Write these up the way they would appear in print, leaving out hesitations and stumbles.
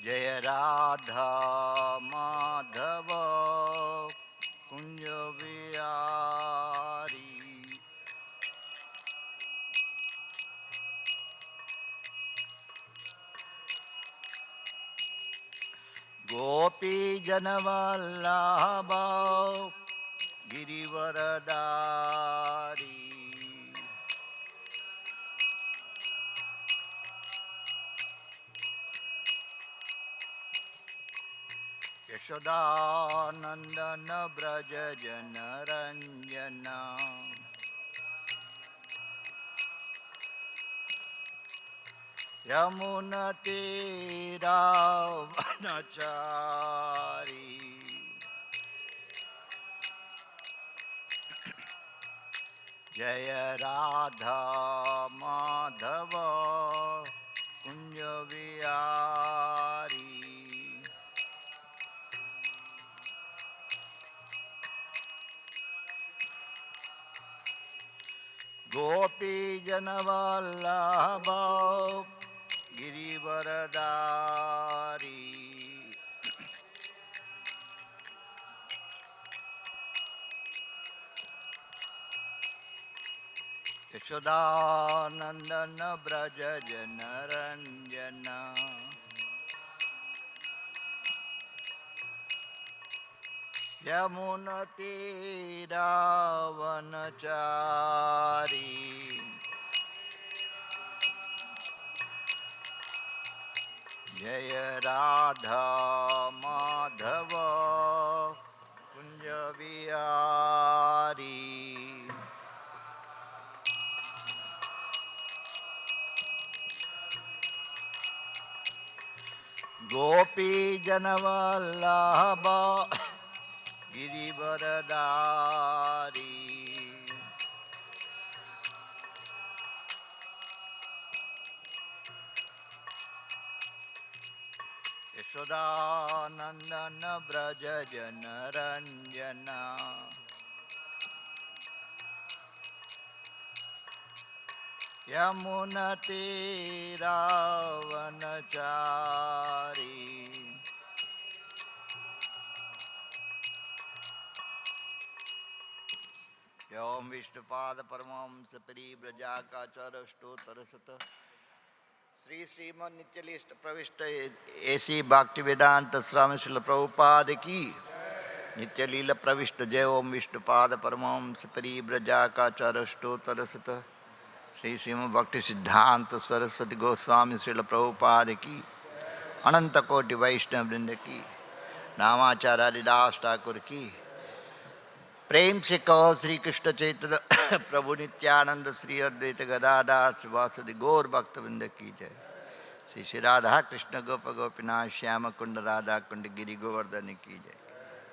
जय राधा माधव कुंज बिहारी। गोपी जनवल्लभ गिरिवरदारी। यशोदानंदन ब्रज जन रंजन। यमुना तीरा वनचारी। जय राधा माधव कुंज बिहारी। गोपी जनवल्लभ गिरिवरदारी। यशोदानंदन ब्रज जन रंजन। यमुना तीरा वनचारी। जय राधा माधव कुंज बिहारी। गोपी जनवल्लभ गिरिवरदारी। यशोदानंदन ब्रज जन रंजन। यमुना तीरा वनचारी। ओम विष्णुपाद परमहंस परिव्रजाकाचार्य स्तोत्र सत श्री श्रीमद नित्यलिष्ट प्रविष्ट ऐसी भक्ति वेदांत स्वामी श्रील प्रभुपाद की नित्य लीला प्रविष्ट। जय ओम विष्णुपाद परमहंस परिव्रजाकाचार्य स्तोत्र सत श्री श्रीमद भक्ति सिद्धांत सरस्वती गोस्वामी श्रील प्रभुपाद की अनंत कोटि वैष्णव वृंद की नामाचार्य हरिदास ठाकुर की प्रेम से कहो श्री कृष्ण चैतन्य प्रभु नित्यानंद श्री अद्वैत गदाधर श्रीवासदि गौर भक्त वृंद की जय। श्री श्री राधा कृष्ण गोप गोपीनाथ श्याम कुंड राधा कुंड गिरि गोवर्धन की जय।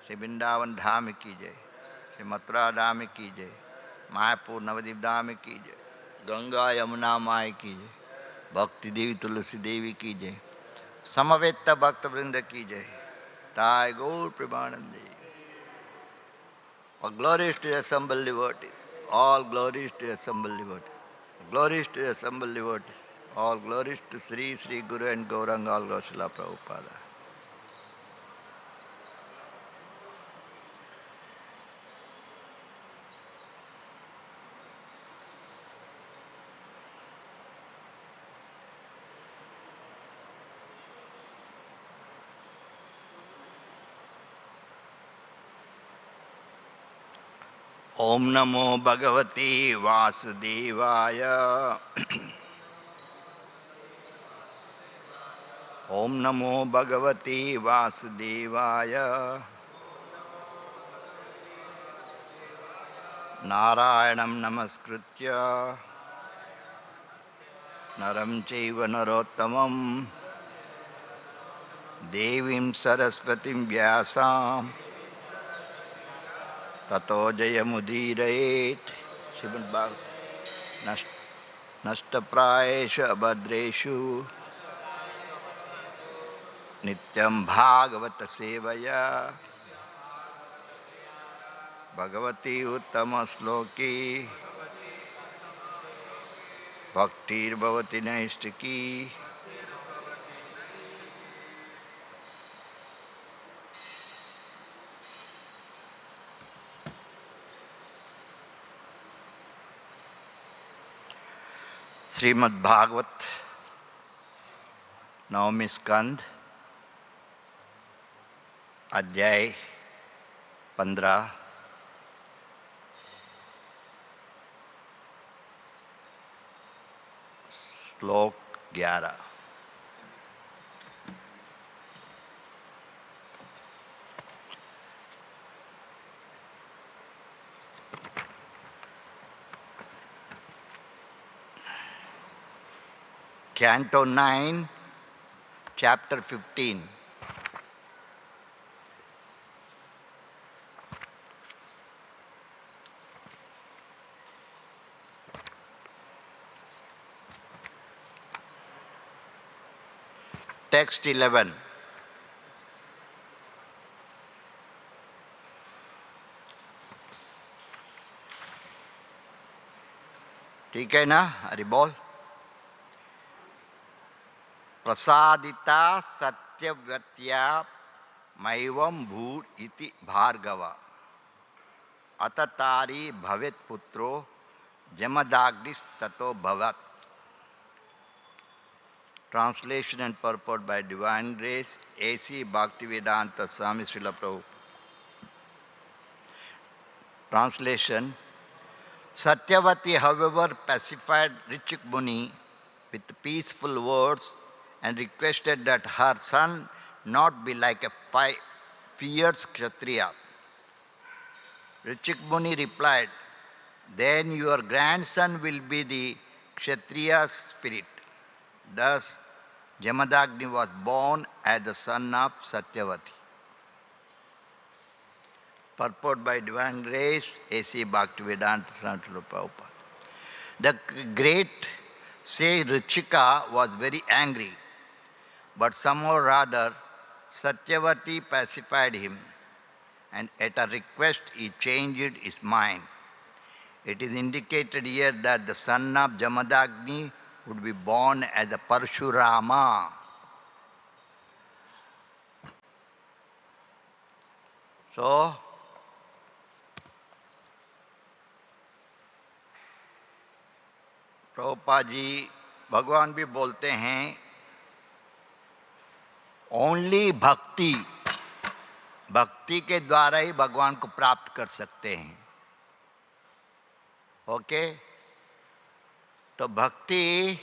श्री वृंदावन धाम की जय। श्री मथुरा धाम की जय। मायापुर नवदीप धाम की जय। गंगा यमुना माय की जय। भक्ति देवी तुलसी देवी की जय। समवेत भक्त वृंद की जय। ताय गौर प्रेमानंदे। All glories to the assembled devotees. All glories to the assembled devotees. Glories to the assembled devotees. All glories to Sri Sri Guru and Gauranga All Goswami Prabhupada. Om Namo Bhagavate Vasudevaya. Om Namo Bhagavate Vasudevaya. Narayanam Namaskritya Naram Chaiva Narottamam Devim Saraswatim Vyasam Tato Jayamudiraet. Srimad Bhagavatam. Nashtaprayeshu abhadreshu Nityam Bhagavata Sevaya Bhagavati Uttama Sloki Bhaktir Bhavati Naistaki Shrimad Bhagavat नवमी स्कंद अध्याय 15 श्लोक 11। Canto 9, Chapter 15. Text 11. ठीक है ना? हरि बोल। प्रसादिता सत्यवत्या मैवं भूर इति भार्गव अततारी भवेत् पुत्रो जमदाग्निस्ततो भवत्। Translation and purport by Divine Grace, A.C. Bhaktivedanta Swami Srila Prabhupada. Translation: Satyavati, however, pacified Richik Muni with peaceful words and requested that her son not be like a fierce Kshatriya. Richik Muni replied, "Then your grandson will be the Kshatriya spirit." Thus, Jamadagni was born as the son of Satyavati. Purport by Divine Grace, A.C. Bhaktivedanta Swami Prabhupada. The great sage Richika was very angry, but somehow or other Satyavati pacified him, and at a request he changed his mind. It is indicated here that the son of Jamadagni would be born as a Parshurama. So, Prabhupada ji भगवान भी बोलते हैं only भक्ति, भक्ति के द्वारा ही भगवान को प्राप्त कर सकते हैं। ओके, तो भक्ति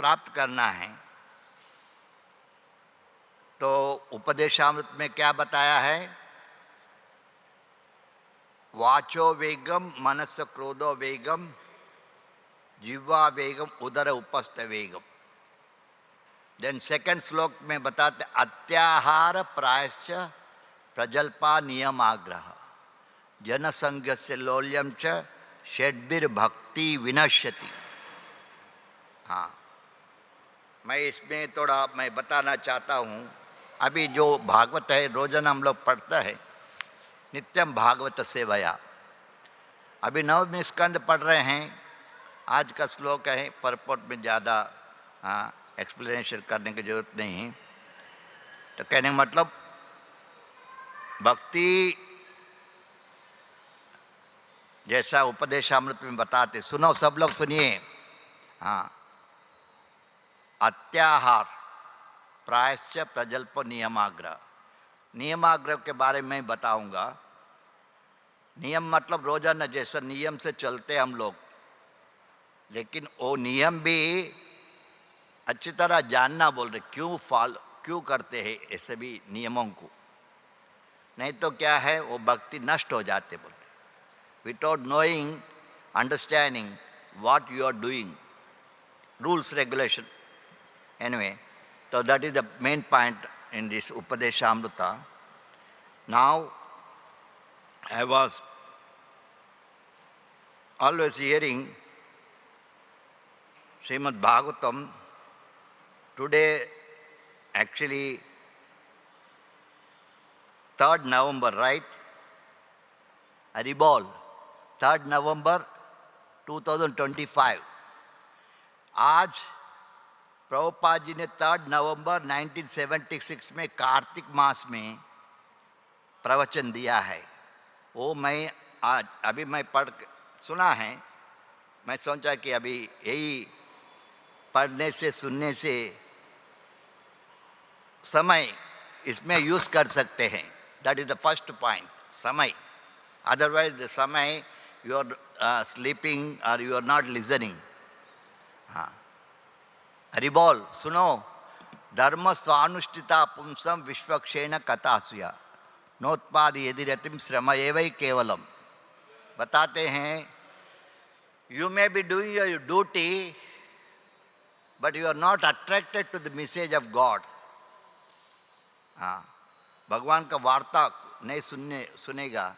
प्राप्त करना है तो उपदेशामृत में क्या बताया है? वाचो वेगम मनस क्रोधो वेगम जिह्वा वेगम उदर उपस्थ वेगम। देन सेकंड श्लोक में बताते अत्याहार प्रायश्च प्रजल्पा नियम आग्रह जनसंग से लोल्यम च षड्भिर भक्ति विनश्यति। हाँ, मैं इसमें थोड़ा मैं बताना चाहता हूँ। अभी जो भागवत है रोजाना हम लोग पढ़ते हैं, नित्यम भागवत सेवया। अभी नवमी स्कंद पढ़ रहे हैं। आज का श्लोक है, परपोर्ट में ज़्यादा एक्सप्लेनेशन करने की जरूरत नहीं है। तो कहने का मतलब भक्ति जैसा उपदेशामृत में बताते, सुनो सब लोग सुनिए। हाँ, अत्याहार प्रायश्च प्रजल्प नियमाग्रह। नियमाग्रह के बारे में बताऊंगा। नियम मतलब रोजाना जैसा नियम से चलते हम लोग, लेकिन वो नियम भी अच्छी तरह जानना बोल रहे, क्यों करते हैं ऐसे भी नियमों को। नहीं तो क्या है, वो भक्ति नष्ट हो जाते बोल रहे। Without knowing, understanding what you are doing, rules regulation. Anyway, so that is the main point in this Upadeshamrita. Now, I was always hearing Srimad Bhagavatam. Today, actually, 3rd November, right? Haribol, 3rd November 2025. आज प्रभुपाद जी ने 3rd नवंबर 1976 में कार्तिक मास में प्रवचन दिया है। वो मैं आज अभी मैं पढ़ सुना है। मैं सोचा कि अभी यही पढ़ने से सुनने से समय इसमें यूज कर सकते हैं. That is the first point, समय. अदरवाइज द समय यू आर स्लीपिंग और यू आर नॉट लिसनिंग. हाँ, हरि बोल. सुनो, धर्म स्वानुष्ठिता पुंसम विश्वक्षेण कथासुया नोत्पादि यदि रतिम श्रम एवं केवलम. बताते हैं, you may be doing your duty but you are not attracted to the message of God. हाँ, भगवान का वार्ता नहीं सुनेगा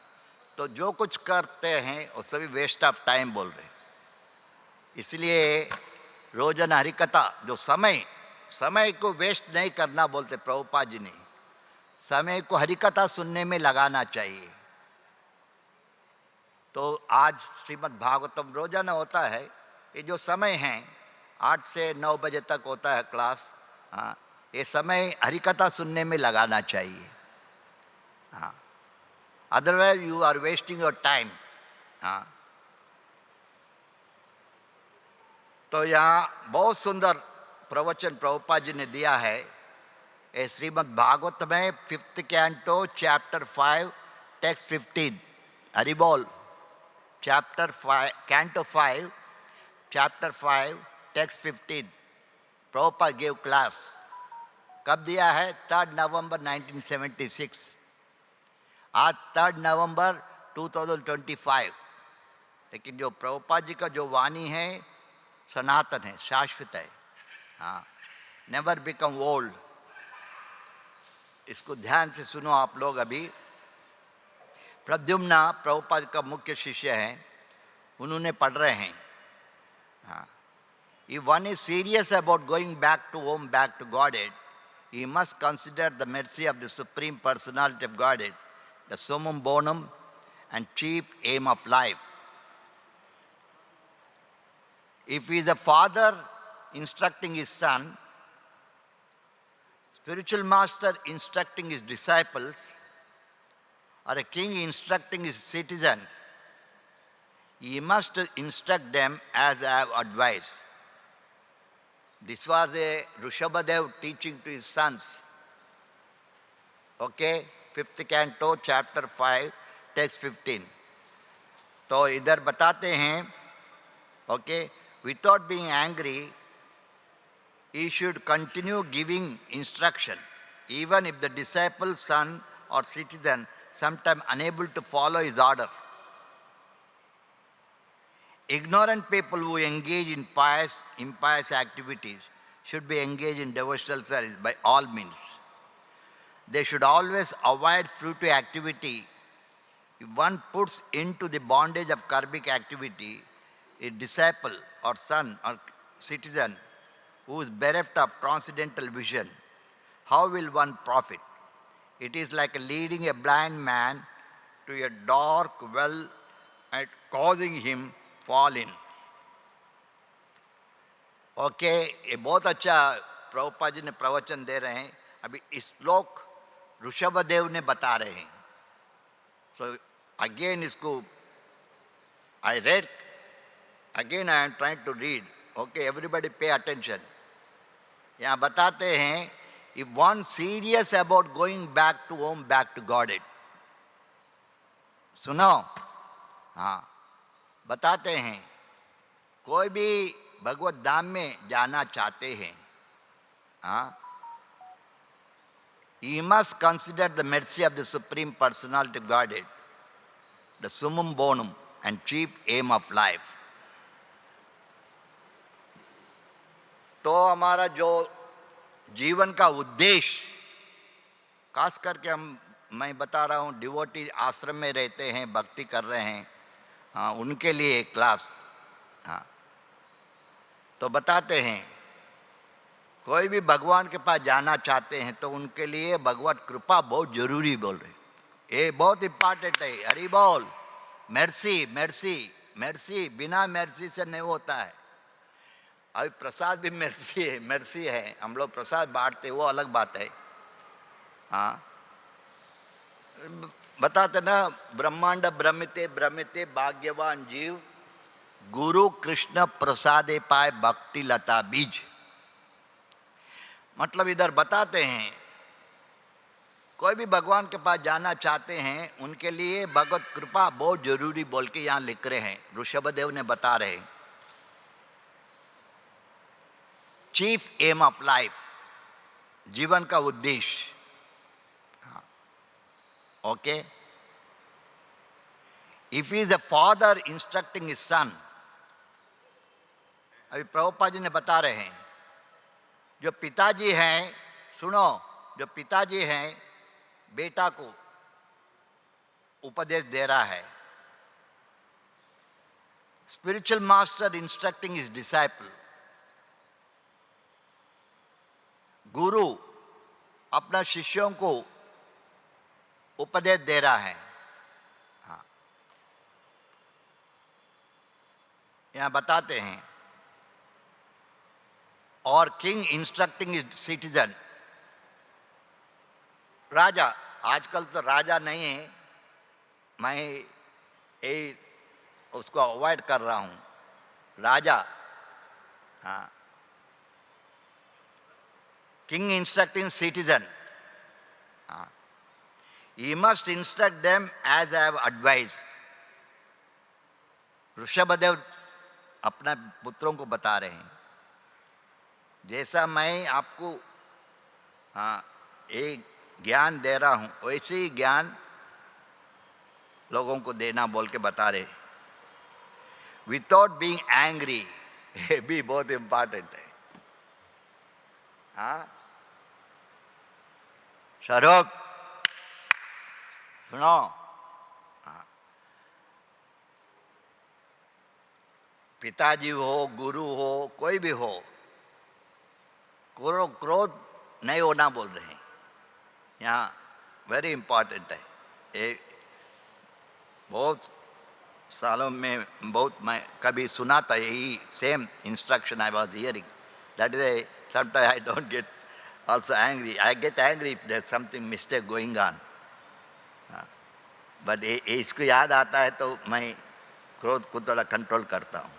तो जो कुछ करते हैं वो सभी वेस्ट ऑफ टाइम बोल रहे. इसलिए रोजाना हरिकथा, जो समय को वेस्ट नहीं करना बोलते प्रभुपाद जी ने. समय को हरिकथा सुनने में लगाना चाहिए. तो आज श्रीमद् भागवतम रोजाना होता है. ये जो समय है 8 से 9 बजे तक होता है क्लास. हाँ, ये समय हरिकथा सुनने में लगाना चाहिए. हाँ, otherwise you are wasting your time. हाँ, तो यहाँ बहुत सुंदर प्रवचन प्रभुपाद जी ने दिया है. ये श्रीमद् भागवत में 5th canto chapter 5 text 15. Hari बोल. Chapter 5 canto 5 chapter 5 text 15. Prabhupada gave class. कब दिया है? 3 नवंबर 1976. आज 3 नवंबर 2025. लेकिन जो प्रभुपाद जी का जो वाणी है सनातन है, शाश्वत है. हाँ, नेवर बिकम ओल्ड. इसको ध्यान से सुनो आप लोग. अभी प्रद्युम्ना प्रभुपाद का मुख्य शिष्य है, उन्होंने पढ़ रहे हैं. हाँ, if one is serious about going back to home, back to Godhead, he must consider the mercy of the Supreme Personality of Godhead, the summum bonum and chief aim of life. If he is a father instructing his son, spiritual master instructing his disciples, or a king instructing his citizens, he must instruct them as I have advised. This was a Rishabhadev teaching to his sons. Okay, 5th canto, chapter 5, text 15. तो इधर बताते हैं, okay, without being angry, he should continue giving instruction, even if the disciple, son or citizen sometimes unable to follow his order. Ignorant people who engage in impious activities should be engaged in devotional service by all means. They should always avoid fruitive activity. If one puts into the bondage of karmic activity a disciple or son or citizen who is bereft of transcendental vision, how will one profit? It is like leading a blind man to a dark well and causing him fall in. Okay, ये बहुत अच्छा प्रभुपाद जी ने प्रवचन दे रहे हैं. अभी इस श्लोक ऋषभदेव ने बता रहे हैं. सो अगेन इसको I read again, I am trying to read. Okay, everybody pay attention. यहाँ बताते हैं, if one serious about going back to home, back to Godhead. सुनो, हाँ, बताते हैं, कोई भी भगवत धाम में जाना चाहते हैं, हाँ, he must consider the mercy of the Supreme Personality of Godhead, the summum bonum and chief aim of life. तो हमारा जो जीवन का उद्देश्य, खास करके मैं बता रहा हूँ, डिवोटी आश्रम में रहते हैं, भक्ति कर रहे हैं, हाँ, उनके लिए एक क्लास. हाँ, तो बताते हैं, कोई भी भगवान के पास जाना चाहते हैं तो उनके लिए भगवत कृपा बहुत जरूरी बोल रहे. ये बहुत इंपॉर्टेंट है. हरि बोल. मर्सी मर्सी मर्सी, बिना मर्सी से नहीं होता है. अभी प्रसाद भी मर्सी है. हम लोग प्रसाद बांटते, वो अलग बात है. हाँ, बताते ना, ब्रह्मांड भ्रमिते भ्रमिते भाग्यवान जीव गुरु कृष्ण प्रसादे पाए भक्ति लता बीज। मतलब इधर बताते हैं कोई भी भगवान के पास जाना चाहते हैं उनके लिए भगवत कृपा बहुत जरूरी बोल के यहाँ लिख रहे हैं, ऋषभदेव ने बता रहे हैं। चीफ एम ऑफ लाइफ, जीवन का उद्देश्य। Okay, if he is a father instructing his son, अभी प्रभुपाद जी ने बता रहे हैं जो पिताजी हैं, सुनो, जो पिताजी हैं बेटा को उपदेश दे रहा है, spiritual master instructing his disciple, गुरु अपना शिष्यों को उपदेश दे रहा है। हाँ, यहां बताते हैं, और किंग इंस्ट्रक्टिंग हिज सिटीजन, राजा, आजकल तो राजा नहीं है, मैं यही उसको अवॉइड कर रहा हूं, राजा। हाँ, king instructing citizen, he must instruct them as I have advised. Rishabhdev अपना पुत्रों को बता रहे हैं जैसा मैं आपको एक ज्ञान दे रहा हूं वैसे ही ज्ञान लोगों को देना बोल के बता रहे, विदाउट बीइंग एंग्री। ये भी बहुत इंपॉर्टेंट है। हाँ स्वरूप सुनो, पिताजी हो, गुरु हो, कोई भी हो, क्रोध नहीं होना बोल रहे हैं यहाँ, वेरी इंपॉर्टेंट है। ये बहुत सालों में बहुत मैं कभी सुना था यही same instruction I was hearing, that is sometime I don't get also angry, I get angry if there's something mistake going on, but इसको याद आता है तो मैं क्रोध को थोड़ा कंट्रोल करता हूं।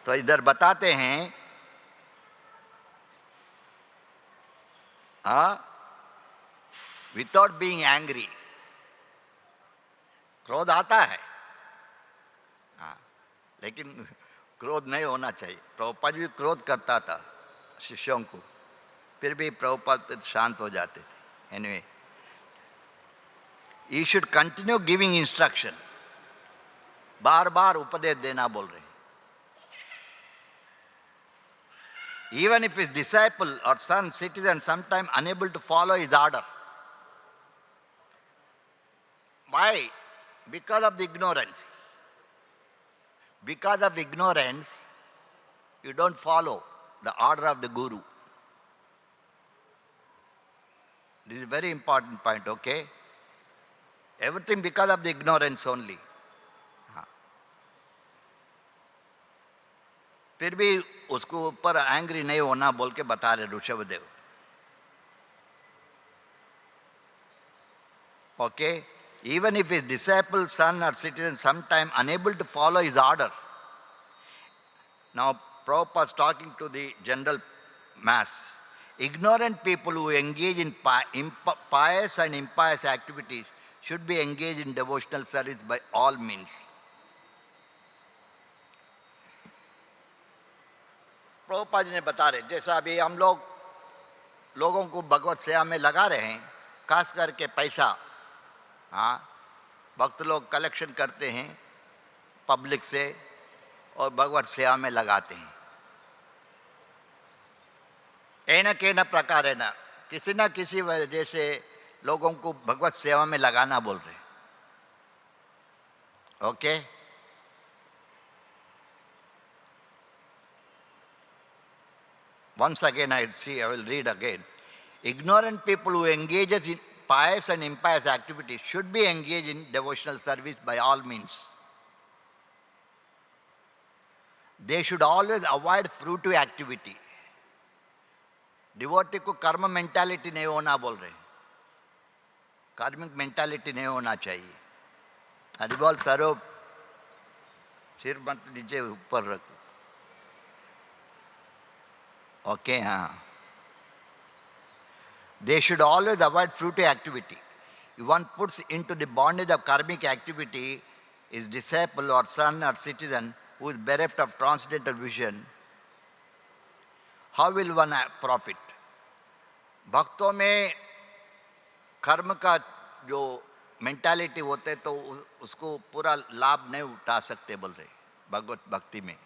तो इधर बताते हैं विदाउट बीइंग एंग्री, क्रोध आता है लेकिन क्रोध नहीं होना चाहिए। प्रभुपाद भी क्रोध करता था शिष्यों को, फिर भी प्रभुपाद शांत हो जाते थे। Anyway, you should continue giving instruction, बार बार उपदेश देना बोल रहे हैं। Even if his disciple or son, citizen, sometime unable to follow his order. Why? Because of the ignorance. Because of ignorance, you don't follow the order of the Guru. This is a very important point, okay? Everything because of the ignorance only. फिर भी उसको ऊपर angry नहीं होना बोल के बता रहे Rishabhdev. Okay? Even if his disciple, son or citizen sometime unable to follow his order. Now Prabhupada is talking to the general mass. Ignorant people who engage in pious and impious activities should be engaged in devotional service by all means. Prabhupada ji ने बता रहे, जैसा अभी हम लोगों को भगवत सेवा में लगा रहे हैं, खास करके पैसा, भक्त लोग कलेक्शन करते हैं पब्लिक से और भगवत सेवा में लगाते हैं। एन केन प्रकार है ना, किसी न किसी वजह से लोगों को भगवत सेवा में लगाना बोल रहे। Okay, once again I will read again. Ignorant people who engage in pious and impious activities should be engaged in devotional service by all means. They should always avoid fruitive activity. Devotee को कर्म mentality नहीं होना बोल रहे, कार्मिक mentality नहीं होना चाहिए। हरि बोल स्वरूप। सिर मत नीचे ऊपर रखो. Okay, They should always avoid fruitive activity. If one puts into the bondage of karmic activity his disciple or son or citizen who is bereft of transcendental vision, how will one profit? भक्तों में कर्म का जो mentality होते तो उसको पूरा लाभ नहीं उठा सकते बोल रहे भगवत भक्ति में.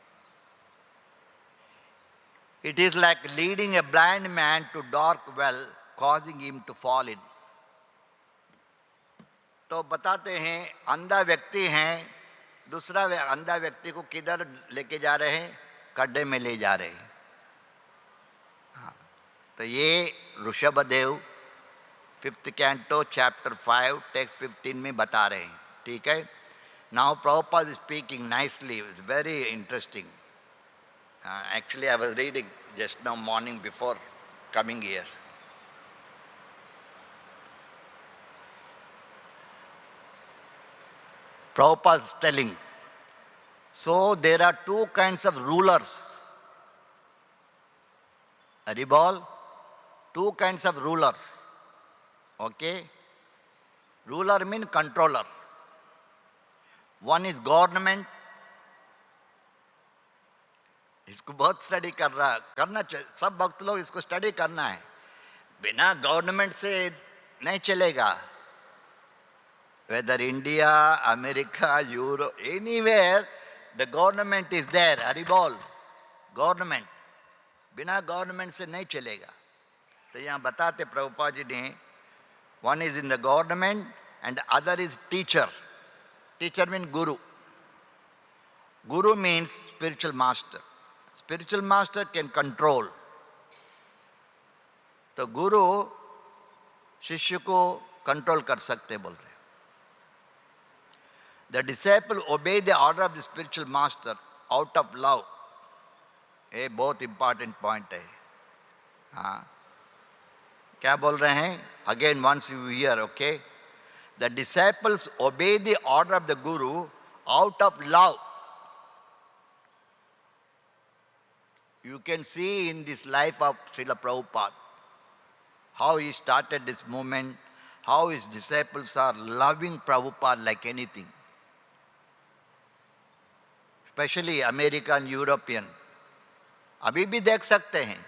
It is like leading a blind man to dark well, causing him to fall in. तो बताते हैं अंधा व्यक्ति हैं, दूसरा अंधा व्यक्ति को किधर लेके जा रहे हैं? गड्ढे में ले जा रहे हैं. तो ये Rishabhdev 5th canto chapter 5 text 15 में बता रहे हैं. ठीक है. Now Prabhupada is speaking nicely. It's very interesting. Actually I was reading just now morning before coming here. Prabhupada is telling, so there are two kinds of rulers. Haribol, two kinds of rulers. Okay? Ruler means controller. One is government. इसको बहुत study करना चाहिए. सब भक्त लोग इसको study करना है. बिना गवर्नमेंट से नहीं चलेगा. Whether India, America, Europe, anywhere, the government is there. Haribol, government. बिना गवर्नमेंट से नहीं चलेगा. तो यहाँ बताते प्रभुपाद जी ने, one is in the government and the other is teacher. Teacher means guru. Guru means spiritual master. Spiritual master can control. तो गुरु शिष्य को कंट्रोल कर सकते बोल रहे. The disciple obey the order of the spiritual master out of love. ये बहुत important point है. हाँ, क्या बोल रहे हैं? Again once you hear, okay? The disciples obey the order of the guru out of love. You can see in this life of Srila Prabhupada how he started this movement, how his disciples are loving Prabhupada like anything. Especially American, European. अभी भी देख सकते हैं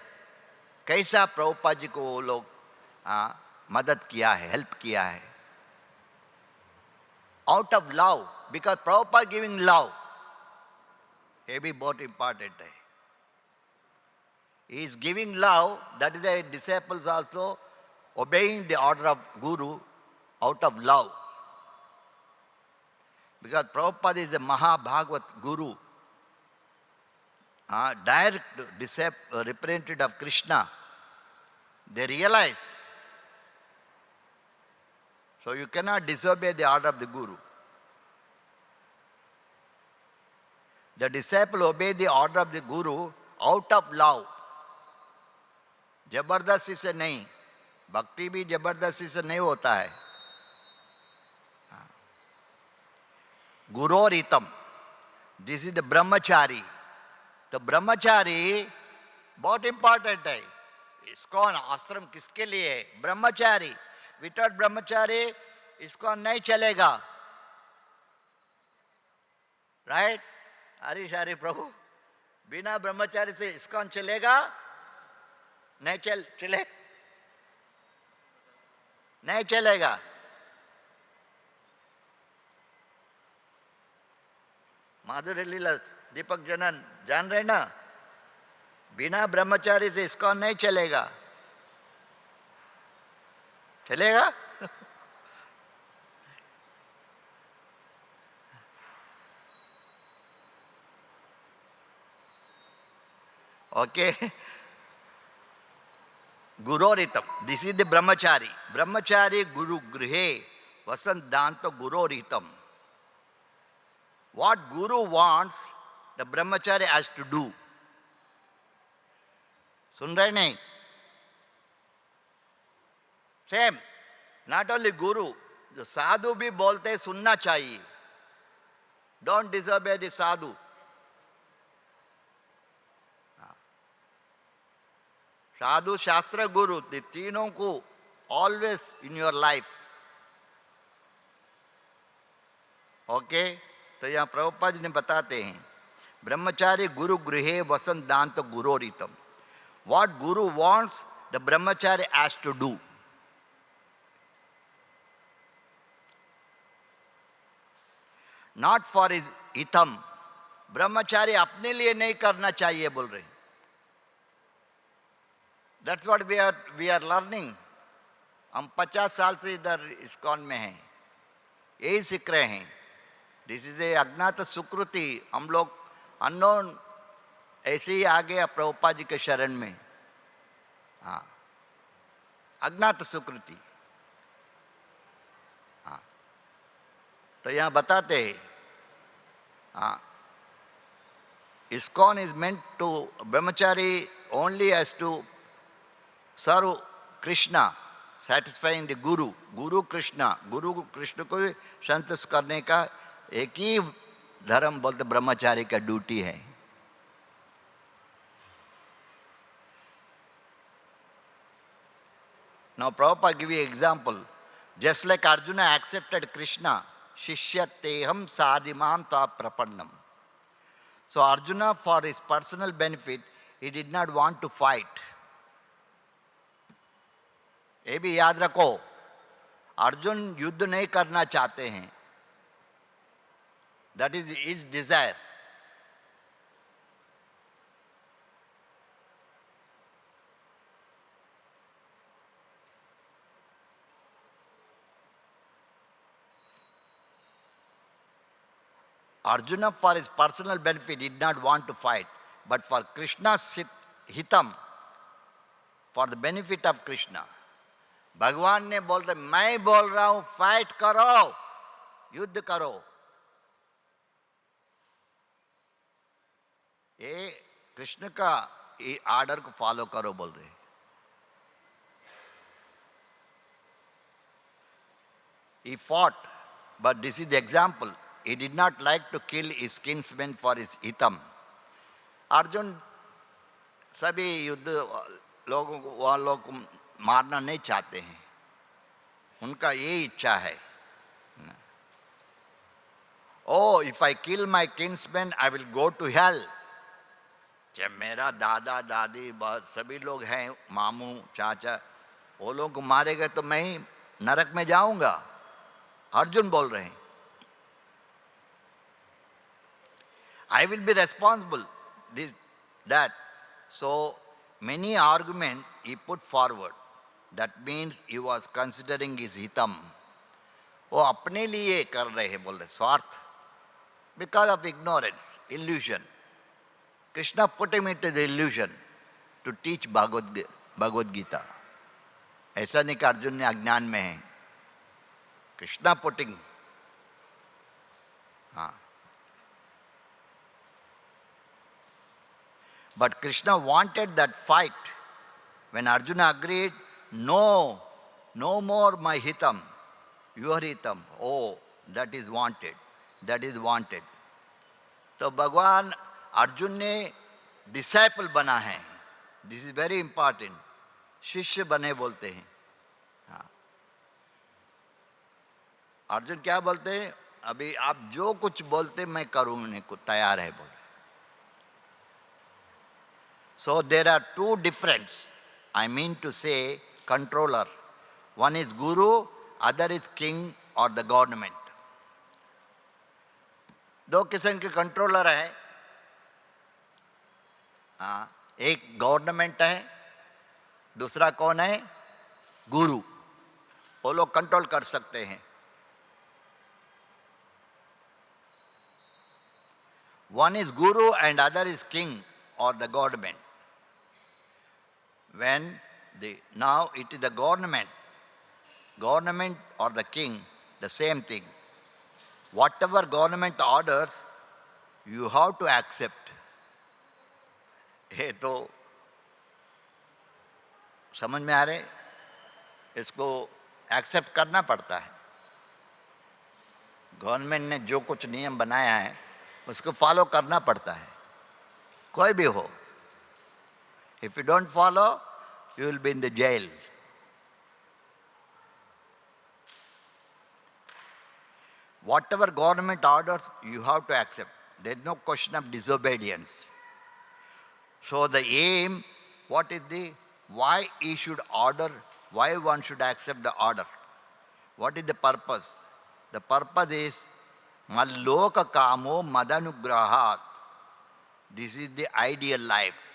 कैसा प्रभुपाद जी को वो लोग मदद किया है, हेल्प किया है. Out of love, because Prabhupada giving love. ये भी बहुत important है. He is giving love, that is the disciples also obeying the order of Guru out of love. Because Prabhupada is the Mahabhagavat Guru, direct representative of Krishna. They realize. So you cannot disobey the order of the Guru. The disciple obey the order of the Guru out of love. जबरदस्ती से नहीं. भक्ति भी जबरदस्ती से नहीं होता है. गुरोरितम, दिस इज द ब्रह्मचारी. तो ब्रह्मचारी बहुत इंपॉर्टेंट है. ISKCON आश्रम किसके लिए है? ब्रह्मचारी. विदाउट ब्रह्मचारी ISKCON नहीं चलेगा. राइट? हरीश हरि प्रभु, बिना ब्रह्मचारी से ISKCON चलेगा? नहीं चले नहीं चलेगा. माधुरी लीला दीपक जनन जान रहे ना, बिना ब्रह्मचारी से ISKCON नहीं चलेगा. चलेगा? ओके. गुरोरितम, दिस इज द ब्रह्मचारी. ब्रह्मचारी गुरु गृहे वसंतांत गुरोरितम. What Guru wants, the brahmachari has to do. सुन रहे नहीं? Same. Not only Guru, जो साधु भी बोलते सुनना चाहिए. Don't disobey the sadhu. Sadhu, Shastra, Guru, the तीनों को always in your life. Okay? तो यहाँ प्रभुपाद जी ने बताते हैं, ब्रह्मचारी गुरु गृहे वसंत दांत गुरोरितम. What Guru wants, the brahmachari has to do. Not for his hitam. ब्रह्मचारी अपने लिए नहीं करना चाहिए बोल रहे. That's what we are learning. हम 50 साल से इधर ISKCON में हैं, यही सीख रहे हैं. दिस इज ए अज्ञात सुकृति. हम लोग अननोन ऐसे ही आ गया प्रभुपाद जी के शरण में. हाँ, अज्ञात सुकृति. हाँ, तो यहाँ बताते हैं, हाँ, ISKCON is meant to, brahmachari only has to serve Krishna, satisfying the Guru. Guru Krishna को भी संतुष्ट करने का एक ही धर्म बोलते ब्रह्मचारी का ड्यूटी है. Now Prabhupada give you example. Just like Arjuna accepted Krishna, Shishyateham sadimam ta prapannam. So Arjuna, for his personal benefit, he did not want to fight. ये भी याद रखो, अर्जुन युद्ध नहीं करना चाहते हैं. That is his desire. Arjuna, for his personal benefit, did not want to fight, but for Krishna's hitam, for the benefit of Krishna. भगवान ने बोल रहे, मैं बोल रहा हूं फाइट करो, युद्ध करो. ये कृष्ण का आर्डर को फॉलो करो बोल रहे. He fought, but this is the example. He did not like to kill his kinsmen for his hitam. Arjun सभी युद्ध लोगों को, वह लोग को मारना नहीं चाहते हैं. उनका ये इच्छा है. Oh, if I kill my kinsmen, I will go to hell. जब मेरा दादा दादी सभी लोग हैं, मामू चाचा, वो लोग को मारेगा तो मैं ही नरक में जाऊंगा. अर्जुन बोल रहे हैं, I will be responsible. That. So many arguments he put forward. That means he was considering his hitam. वो अपने लिए कर रहे हैं बोल रहे, स्वार्थ. Because of ignorance, illusion. Krishna put him into the illusion to teach Bhagavad Gita. ऐसा नहीं कि अर्जुन ने अज्ञान में है. Krishna putting. हाँ. But Krishna wanted that fight. When Arjuna agreed, no more my hitam, your hitam. Oh, that is wanted. That is wanted. तो भगवान अर्जुन ने डिसाइपल बना है. This is very important. शिष्य बने बोलते हैं. हाँ. अर्जुन क्या बोलते हैं, अभी आप जो कुछ बोलते मैं करूंने को तैयार है बोले. So there are two difference. I mean to say controller. One is guru, other is king or the government. दो किस्म के कंट्रोलर है. हाँ, एक गवर्नमेंट है, दूसरा कौन है, गुरु. वो लोग कंट्रोल कर सकते हैं. One is guru and other is king or the government. Now it is the government or the king, the same thing. Whatever government orders, you have to accept. ये तो समझ में आ रहे, इसको एक्सेप्ट करना पड़ता है. गवर्नमेंट ने जो कुछ नियम बनाया है उसको फॉलो करना पड़ता है, कोई भी हो. If you don't follow, you will be in the jail. Whatever government orders, you have to accept. There is no question of disobedience. So the aim, what is why he should order, why one should accept the order? What is the purpose? The purpose is Malloka Kamo Madanugrahat. This is the ideal life.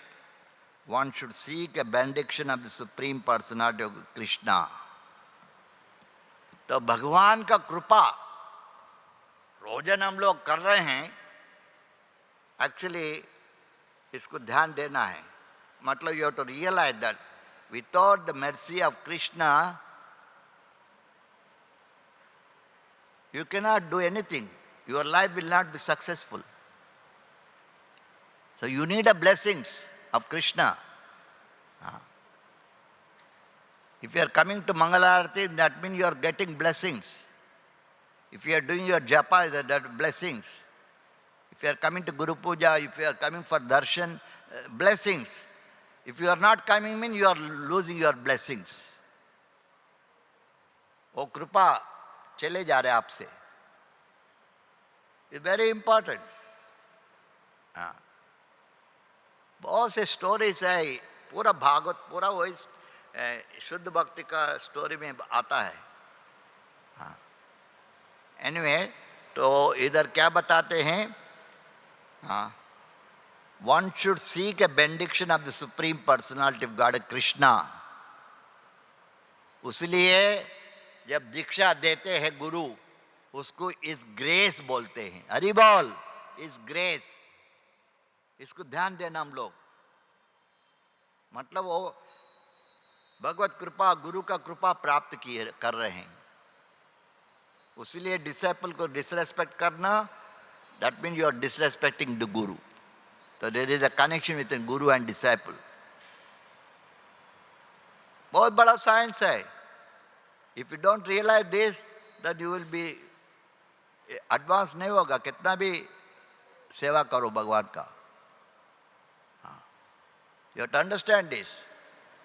One should seek a benediction of the Supreme Personality of Krishna. तो भगवान का कृपा रोजन हम लोग कर रहे हैं. Actually इसको ध्यान देना है. मतलब you have to realise that without the mercy of Krishna you cannot do anything. Your life will not be successful. So you need the blessings of Krishna. If you are coming to Mangala Arati, that means you are getting blessings. If you are doing your Japa, that are blessings. If you are coming to Guru Puja, if you are coming for Darshan, blessings. If you are not coming, means you are losing your blessings. वो कृपा चले जा रहे आपसे. It's very important. बहुत से stories है. पूरा भागवत पूरा वही शुद्ध भक्ति का स्टोरी में आता है. एनीवे, तो इधर क्या बताते हैं? One should seek a benediction of the Supreme Personality of God, Krishna. उसलिए जब दीक्षा देते हैं गुरु, उसको इस ग्रेस बोलते हैं. हरि बोल, इस ग्रेस. इसको ध्यान देना हम लोग. मतलब वो भगवत कृपा, गुरु का कृपा प्राप्त किए कर रहे हैं. उसीलिए डिसाइपल को डिसरेस्पेक्ट करना, that means you are disrespecting the guru. तो there is a connection with guru and disciple. बहुत बड़ा साइंस है. If you don't realise this, that you will be advance नहीं होगा. कितना भी सेवा करो भगवान का. You have to understand this.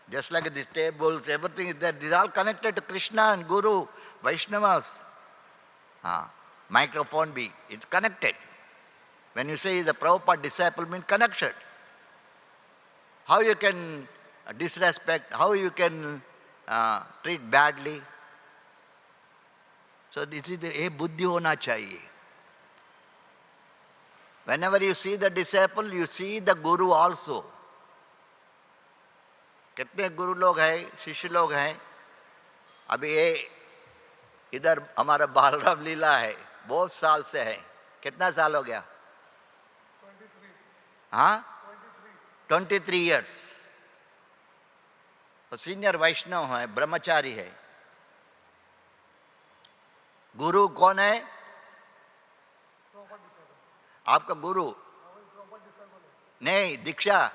Just like these tables, everything is there. These are all connected to Krishna and Guru, Vaishnavas. Microphone be, it's connected. When you say the Prabhupada disciple, means connection. How you can disrespect, how you can treat badly. So this is the buddhi hona chahiye. Whenever you see the disciple, you see the Guru also. कितने गुरु लोग हैं, शिष्य लोग हैं. अभी ये इधर हमारा बालराम लीला है, बहुत साल से है. कितना साल हो गया? 23 years. तो सीनियर वैष्णव है, ब्रह्मचारी है. गुरु कौन है? आपका गुरु? नहीं, दीक्षा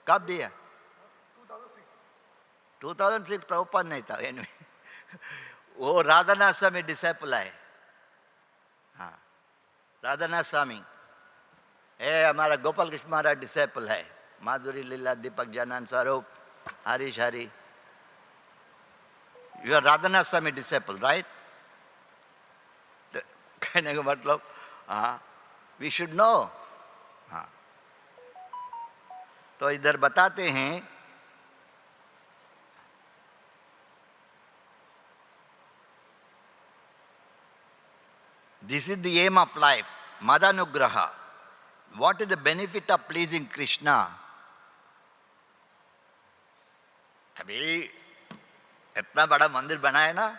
कब दिया? 2006. प्रभुपाद नहीं था. वो राधानाथ स्वामी डिसाइपल है. राधानाथ स्वामी हमारा गोपाल कृष्ण महाराज डिसाइपल है. माधुरी लीला, दीपक जनान स्वरूप, Harish Hari. You are Radhanath Swami disciple, right? कहने का मतलब वी शुड नो. तो इधर बताते हैं this is the aim of life, Madanugraha. What is the benefit of pleasing Krishna? अभी इतना बड़ा मंदिर बना है ना,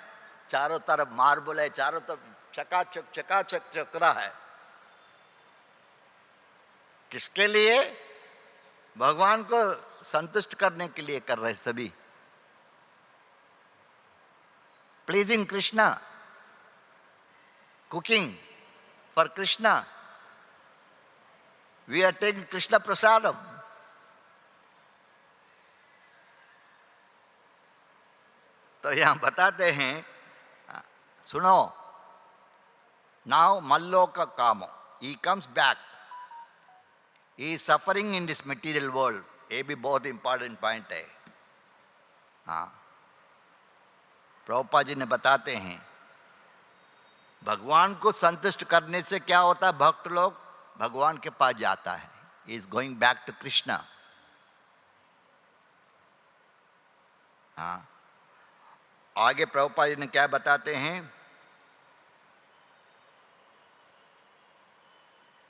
चारों तरफ मार्बल है, चारों तरफ चकाचक चक्रा है. किसके लिए? भगवान को संतुष्ट करने के लिए कर रहे सभी. Pleasing Krishna, cooking for Krishna. We are taking Krishna prasadam. तो यहाँ बताते हैं, सुनो, Now Malloka Kamo. He comes back. He is suffering in this material world. ये भी बहुत important point है. हाँ, प्रभुपाद जी ने बताते हैं भगवान को संतुष्ट करने से क्या होता है, भक्त लोग भगवान के पास जाता है. He is going back to Krishna. हाँ, आगे प्रभुपाद जी ने क्या बताते हैं,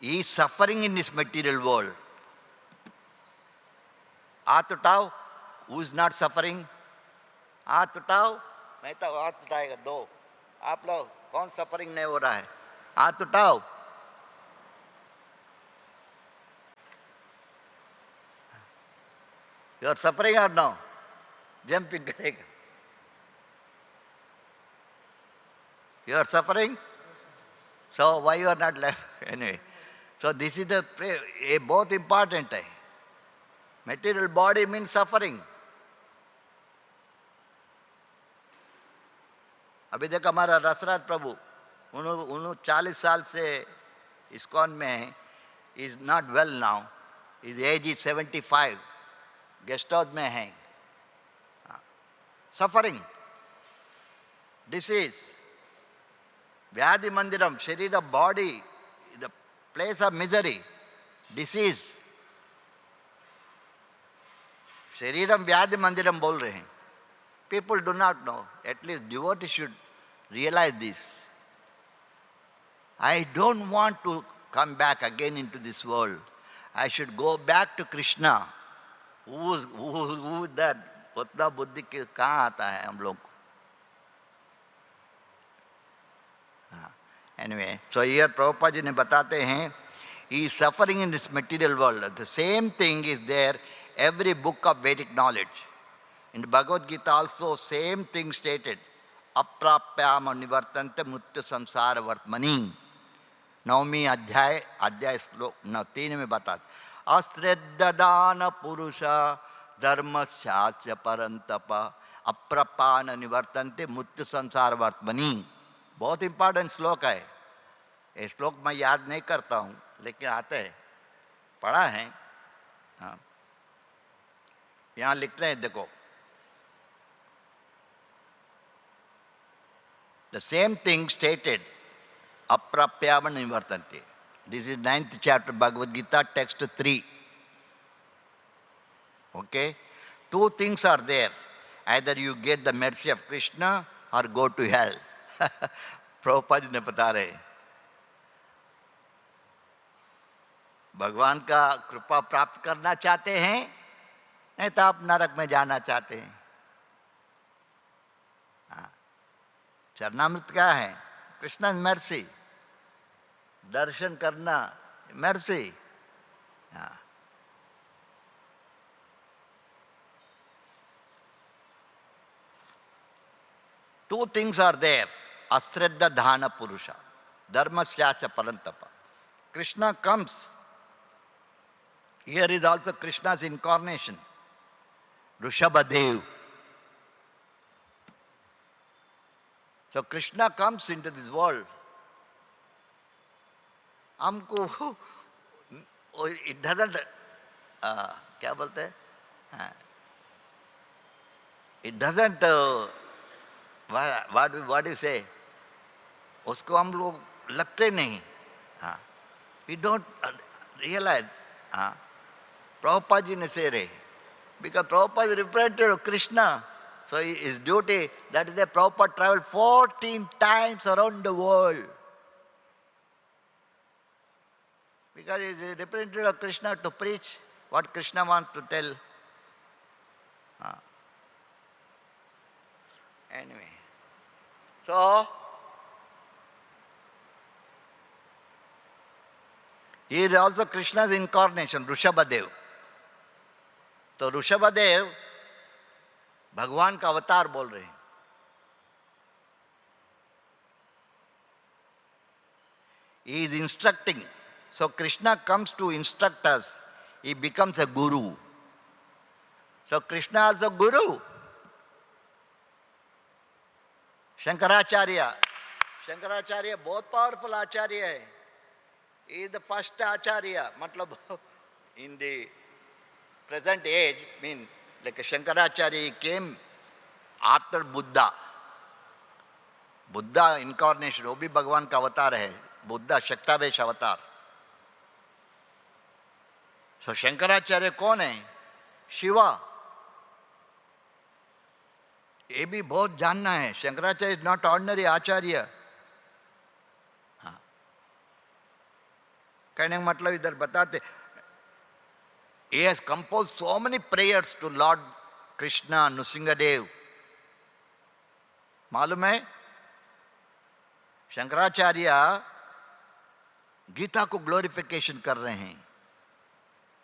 He is suffering in this material world. हाथ उठाओ, who is not suffering? हाथ उठाओ. मैं तो हाथ उठाएगा दो. आप लोग कौन सफरिंग नहीं हो रहा है, हाथ उठाओ. You are suffering or no? Jumping करेगा. You are suffering? So why you are not left? Anyway, so this is the ये बहुत important है. Material body means suffering. अभी देखो हमारा रसराज प्रभु, उन्होंने 40 साल से ISKCON में है. Is not well now. Is age is 75. Guest house में है. सफरिंग, डिसीज, व्याधि मंदिरम, शरीर of body, the place of misery, disease. शरीरम व्याधि मंदिरम बोल रहे हैं. People do not know. At least devotees should realize this. I don't want to come back again into this world. I should go back to Krishna. Who is that? उतना बुद्धि के कहाँ आता है हम लोग को. Anyway, so here Prabhupada ji ने बताते हैं, he is suffering in this material world. The same thing is there every book of Vedic knowledge. In the Bhagavad Gita also same thing stated. Aprapyam nivartante mutya samsara vartmani. नवमी अध्याय श्लोक 3 में बताते, अश्रद्धान पुरुष धर्मस्यास्य परंतप अप्रपान निवर्तन्ते मुत्य संसार वर्तमनी. बहुत इंपॉर्टेंट श्लोक है. ये श्लोक मैं याद नहीं करता हूँ लेकिन आते हैं, पढ़ा है. हाँ, यहाँ लिखते हैं, देखो, the same thing stated, aprapyam nivartante. This is 9th chapter Bhagavad Gita, text 3. Okay? Two things are there. Either you get the mercy of Krishna or go to hell. Prabhupada ji ने बता रहे, भगवान का कृपा प्राप्त करना चाहते हैं, नहीं तो आप नरक में जाना चाहते हैं. चरणामृत क्या है? कृष्ण मर्सी. दर्शन करना mercy. Two things are there. Asraddha dhana purusha. Dharmasyasya parantapa. Krishna comes. Here is also Krishna's incarnation. Rishabhadev. So Krishna comes into this world. हमको it doesn't क्या बोलते हैं, it doesn't what do you say, उसको हम लोग लगते नहीं. We don't realize. Prabhupada ji ne say रहे, because Prabhupada is representative of Krishna. So his duty, that is the Prabhupada traveled 14 times around the world. Because he is a representative of Krishna to preach what Krishna wants to tell. Anyway, so he is also Krishna's incarnation, Rishabhadev. तो ऋषभदेव भगवान का अवतार बोल रहे हैं. He is instructing. So Krishna comes to instruct us. He becomes a guru. So Krishna also guru. Shankaracharya Shankaracharya बहुत powerful आचार्य है. He is the first acharya. मतलब in the present age, mean like a Shankaracharya, he came after Buddha. Buddha incarnation, वो भी भगवान का अवतार है. बुद्धा शक्तावेश अवतार. सो शंकराचार्य कौन है? शिवा. ये भी बहुत जानना है. शंकराचार्य इज नॉट ऑर्डिनरी आचार्य. कहने का मतलब इधर बताते, he has composed so many prayers to Lord Krishna, Nrsimhadev. मालूम है? शंकराचार्य गीता को ग्लोरिफिकेशन कर रहे हैं,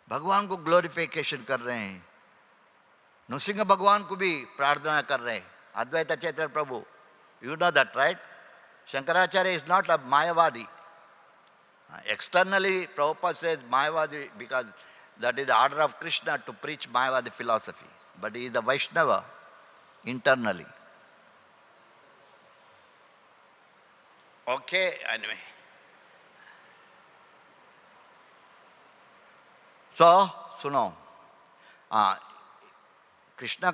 भगवान को ग्लोरिफिकेशन कर रहे हैं, नृसिंह भगवान को भी प्रार्थना कर रहे हैं. अद्वैत चैतन्य प्रभु, you know that right? Shankaracharya is not a Mayavadi. Externally, Prabhupada says Mayavadi because that is the order of Krishna to preach Mayavadi philosophy. But he is the Vaishnava internally. Okay, anyway. So, सुनो. Krishna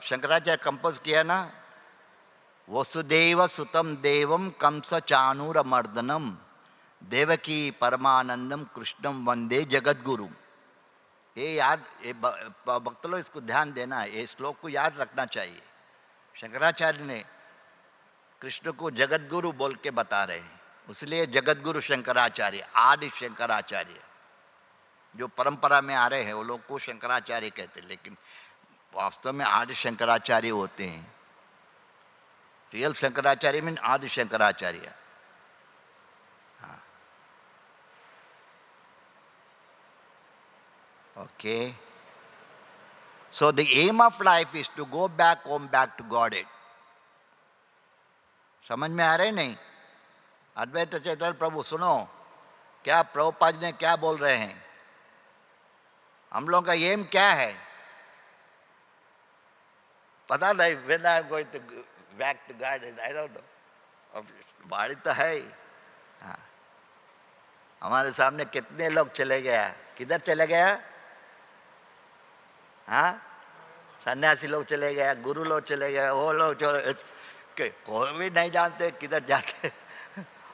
Shankaracharya compose किया ना, वसुदेव सुतम देवम कंस चाणूर मर्दनम देवकी परमानंदम कृष्णम वंदे जगत गुरु. ये याद, ये भक्त लोग इसको ध्यान देना है. ये श्लोक को याद रखना चाहिए. शंकराचार्य ने कृष्ण को जगत गुरु बोल के बता रहे हैं, इसलिए जगत गुरु शंकराचार्य, आदि शंकराचार्य. जो परंपरा में आ रहे हैं वो लोग को शंकराचार्य कहते हैं, लेकिन वास्तव में आदि शंकराचार्य होते हैं. रियल शंकराचार्य मीन आदि Shankaracharya. Okay. So the aim of life is to go back home, back to Godhead. समझ में आ रहे नहीं? अद्वैत चैतन्य प्रभु सुनो, क्या प्रभुपाद ने क्या बोल रहे हैं? हम लोगों का एम क्या है? पता नहीं. When I am going to back to Godhead, I don't know. बाड़ी तो है. हाँ. हमारे सामने कितने लोग चले गया? किधर चले गया? हाँ, सन्यासी लोग चले गए, गुरु लोग चले गए, वो लोग चले, कोई भी नहीं जानते किधर जाते.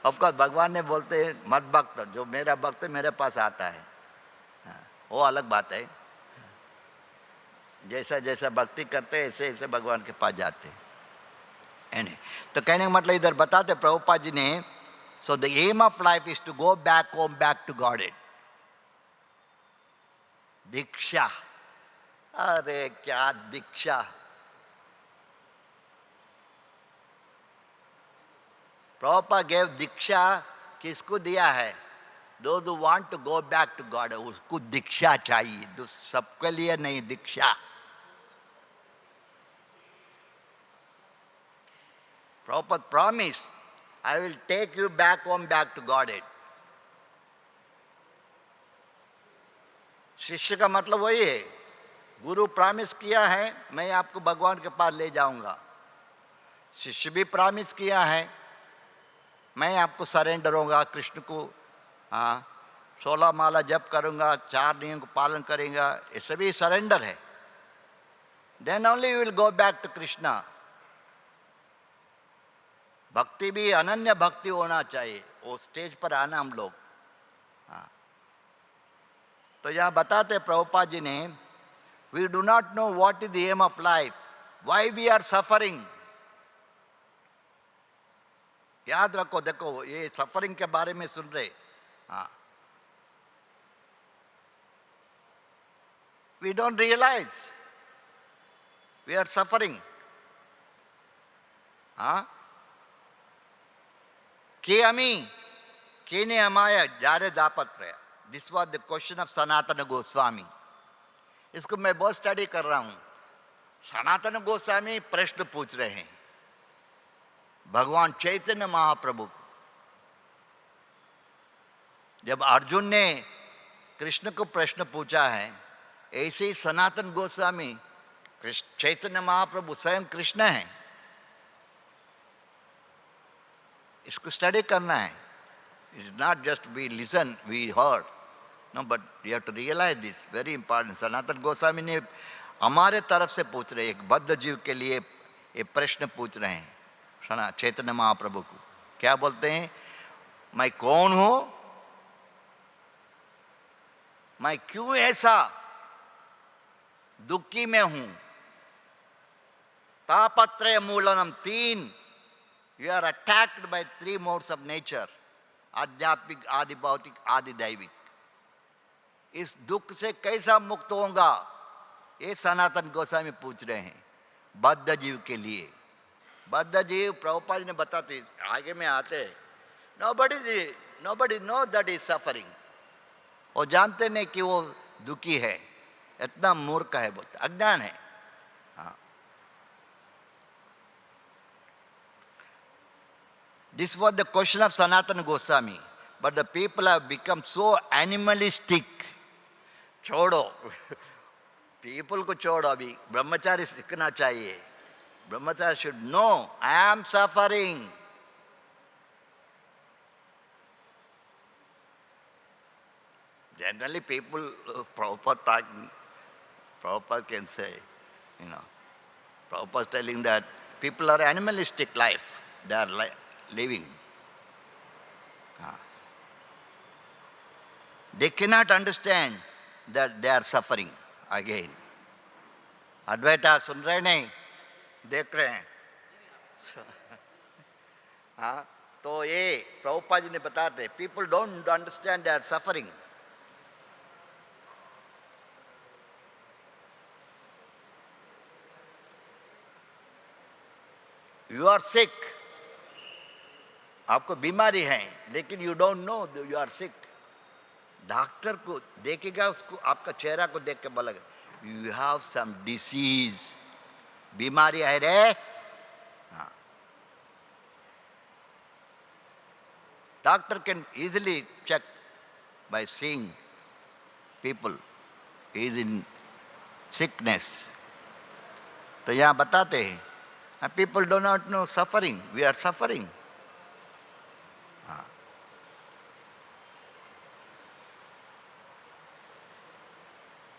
ऑफकोर्स भगवान ने बोलते हैं मत भक्त, जो मेरा भक्त मेरे पास आता है. वो अलग बात है. जैसा जैसा भक्ति करते हैं ऐसे ऐसे भगवान के पास जाते हैं. तो कहने का मतलब इधर बताते प्रभुपाद जी ने, so the aim of life is to go back home, back to Godhead. दीक्षा. अरे क्या दीक्षा! Prabhupada gave दीक्षा किसको दिया है? Those who want to go back to God, उसको दीक्षा चाहिए. सबके लिए नहीं दीक्षा. Prabhupada promised, I will take you back home, back to Godhead. शिष्य का मतलब वही है. गुरु प्रॉमिस किया है मैं आपको भगवान के पास ले जाऊंगा. शिष्य भी प्रॉमिस किया है मैं आपको सरेंडर होगा कृष्ण को. हाँ, 16 माला जप करूंगा, 4 नियम को पालन करेगा, ये सभी सरेंडर है. Then only you will go back to Krishna. भक्ति भी अनन्य भक्ति होना चाहिए. वो स्टेज पर आना हम लोग. हाँ, तो यहाँ बताते प्रभुपाद जी ने, we do not know what is the aim of life, why we are suffering. याद रखो, देखो ये सफरिंग के बारे में सुन रहे. हाँ, we don't realize we are suffering. हाँ, के अमी के ने अमाया जारे दापत प्रया. This was the question of Sanatana Goswami. इसको मैं बहुत स्टडी कर रहा हूं. सनातन गोस्वामी प्रश्न पूछ रहे हैं भगवान चैतन्य महाप्रभु को. जब अर्जुन ने कृष्ण को प्रश्न पूछा है, ऐसे ही सनातन गोस्वामी चैतन्य महाप्रभु स्वयं कृष्ण हैं. इसको स्टडी करना है. It's not just we listen, we heard. No, but you have to realize this. Very important. Sanatan Goswami ने हमारे तरफ से पूछ रहे, एक बद्ध जीव के लिए ये प्रश्न पूछ रहे हैं चैतन्य महाप्रभु को. क्या बोलते हैं? मैं कौन हूं, मैं क्यों ऐसा दुखी में हूं. तापत्रय मूलनम 3. You are attacked by 3 modes of nature. आध्यात्मिक, आदि भौतिक, आदि दैविक. इस दुख से कैसा मुक्त होगा, ये सनातन गोस्वामी पूछ रहे हैं बद्ध जीव के लिए. बद्ध जीव प्रभुपाद जी ने बताते, आगे में आते, nobody knows that he is suffering. वो जानते नहीं कि वो दुखी है. इतना मूर्ख है, बोलते अज्ञान है. हाँ. This was the question of Sanatana Goswami, but the people have become so animalistic. छोड़ो, people को छोड़ो, अभी ब्रह्मचारी सीखना चाहिए. Brahmachari should know, I am suffering. Generally people, Prabhupada can say, Prabhupada telling that people are animalistic life. They are living. They cannot understand that they are suffering again. Advaita सुन रहे नहीं, देख रहे हैं. हाँ, तो ये प्रभुपाद जी ने बताते, people don't understand they are suffering. You are sick. आपको बीमारी है, लेकिन you don't know that you are sick. Doctor को देखेगा, उसको आपका चेहरा को देख के बोलेगा, you have some disease. बीमारी है रे. हाँ. Doctor can easily check by seeing people is in sickness. तो यहाँ बताते हैं, people do not know suffering. We are suffering.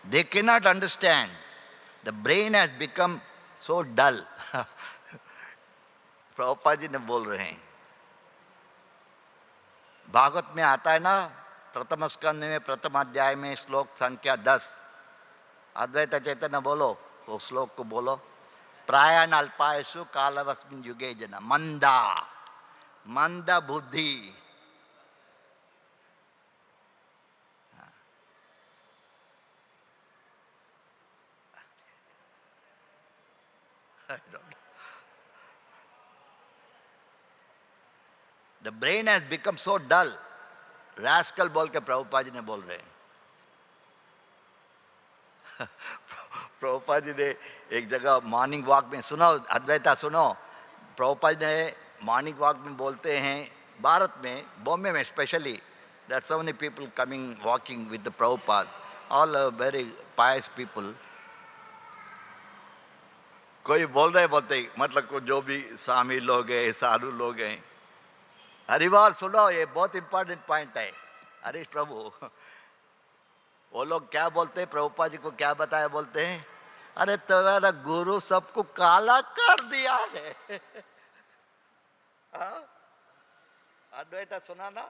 They cannot understand. The brain has become so dull. Prabhupada ji ने बोल रहे हैं. भागवत में आता है ना, प्रथम स्कंद में प्रथम अध्याय में श्लोक संख्या 10. अद्वैत चैतन्य बोलो, वो श्लोक को बोलो. प्रायण अल्पायसु कालवस्मिन् युगे जना मंदा बुद्धि. I don't know. The brain has become so dull. Rascal बोल के प्रभुपाद जी ने बोल रहे हैं. प्रभुपाद जी ने एक जगह मॉर्निंग वॉक में, सुनो अद्वैता सुनो, प्रभुपाद जी ने मॉर्निंग वॉक में बोलते हैं, भारत में, बॉम्बे में specially, there are so many people coming walking with the Prabhupada, all are very pious people. कोई बोल रहे बोलते, मतलब को जो भी स्वामी लोग हैं, साधु लोग हैं, हरिवाल सुनो, ये बहुत इंपॉर्टेंट पॉइंट है. अरे प्रभु, वो लोग क्या बोलते हैं, प्रभुपाद जी को क्या बताया, बोलते हैं, अरे तुम्हारा गुरु सबको काला कर दिया है. अद्वैता सुना ना,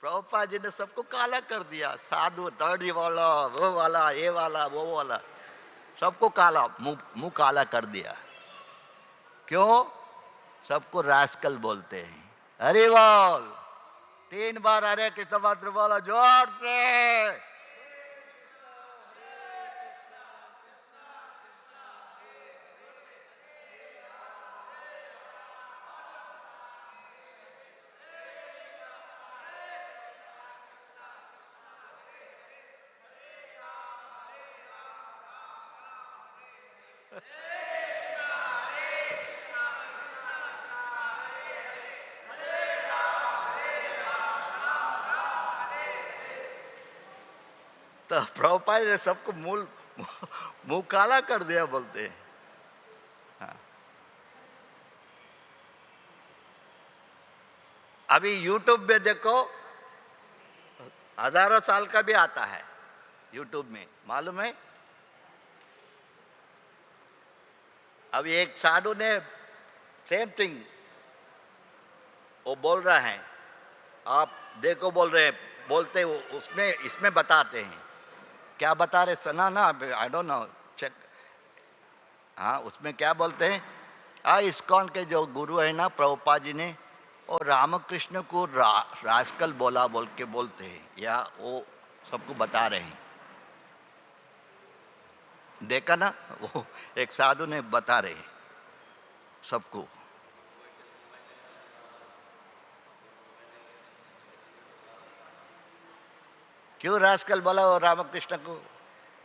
प्रभुपाद जी ने सबको काला कर दिया. साधु, दाढ़ी वाला, वो वाला, ये वाला, वो वाला, सबको काला, मुंह काला कर दिया. क्यों? सबको रास्कल बोलते हैं. हरि बोल. 3 बार हरे कृष्ण मंत्र बोलो जोर से. तो प्रभुपाद ने सबको मुंह काला कर दिया बोलते हैं. हाँ. अभी यूट्यूब में देखो, हजारों साल का भी आता है यूट्यूब में, मालूम है। अभी एक साधु ने सेम थिंग वो बोल रहा है, आप देखो बोल रहे हैं, बोलते उसमें इसमें बताते हैं, क्या बता रहे सुना ना, आई डोंट नो, चेक। हाँ, उसमें क्या बोलते हैं, इस्कॉन के जो गुरु है ना प्रभुपाद जी ने, और रामकृष्ण को रास्कल बोला बोल के बोलते हैं, या वो सबको बता रहे हैं। देखा ना, वो एक साधु ने बता रहे हैं सबको। क्यों रास्कल बोला वो रामकृष्ण को?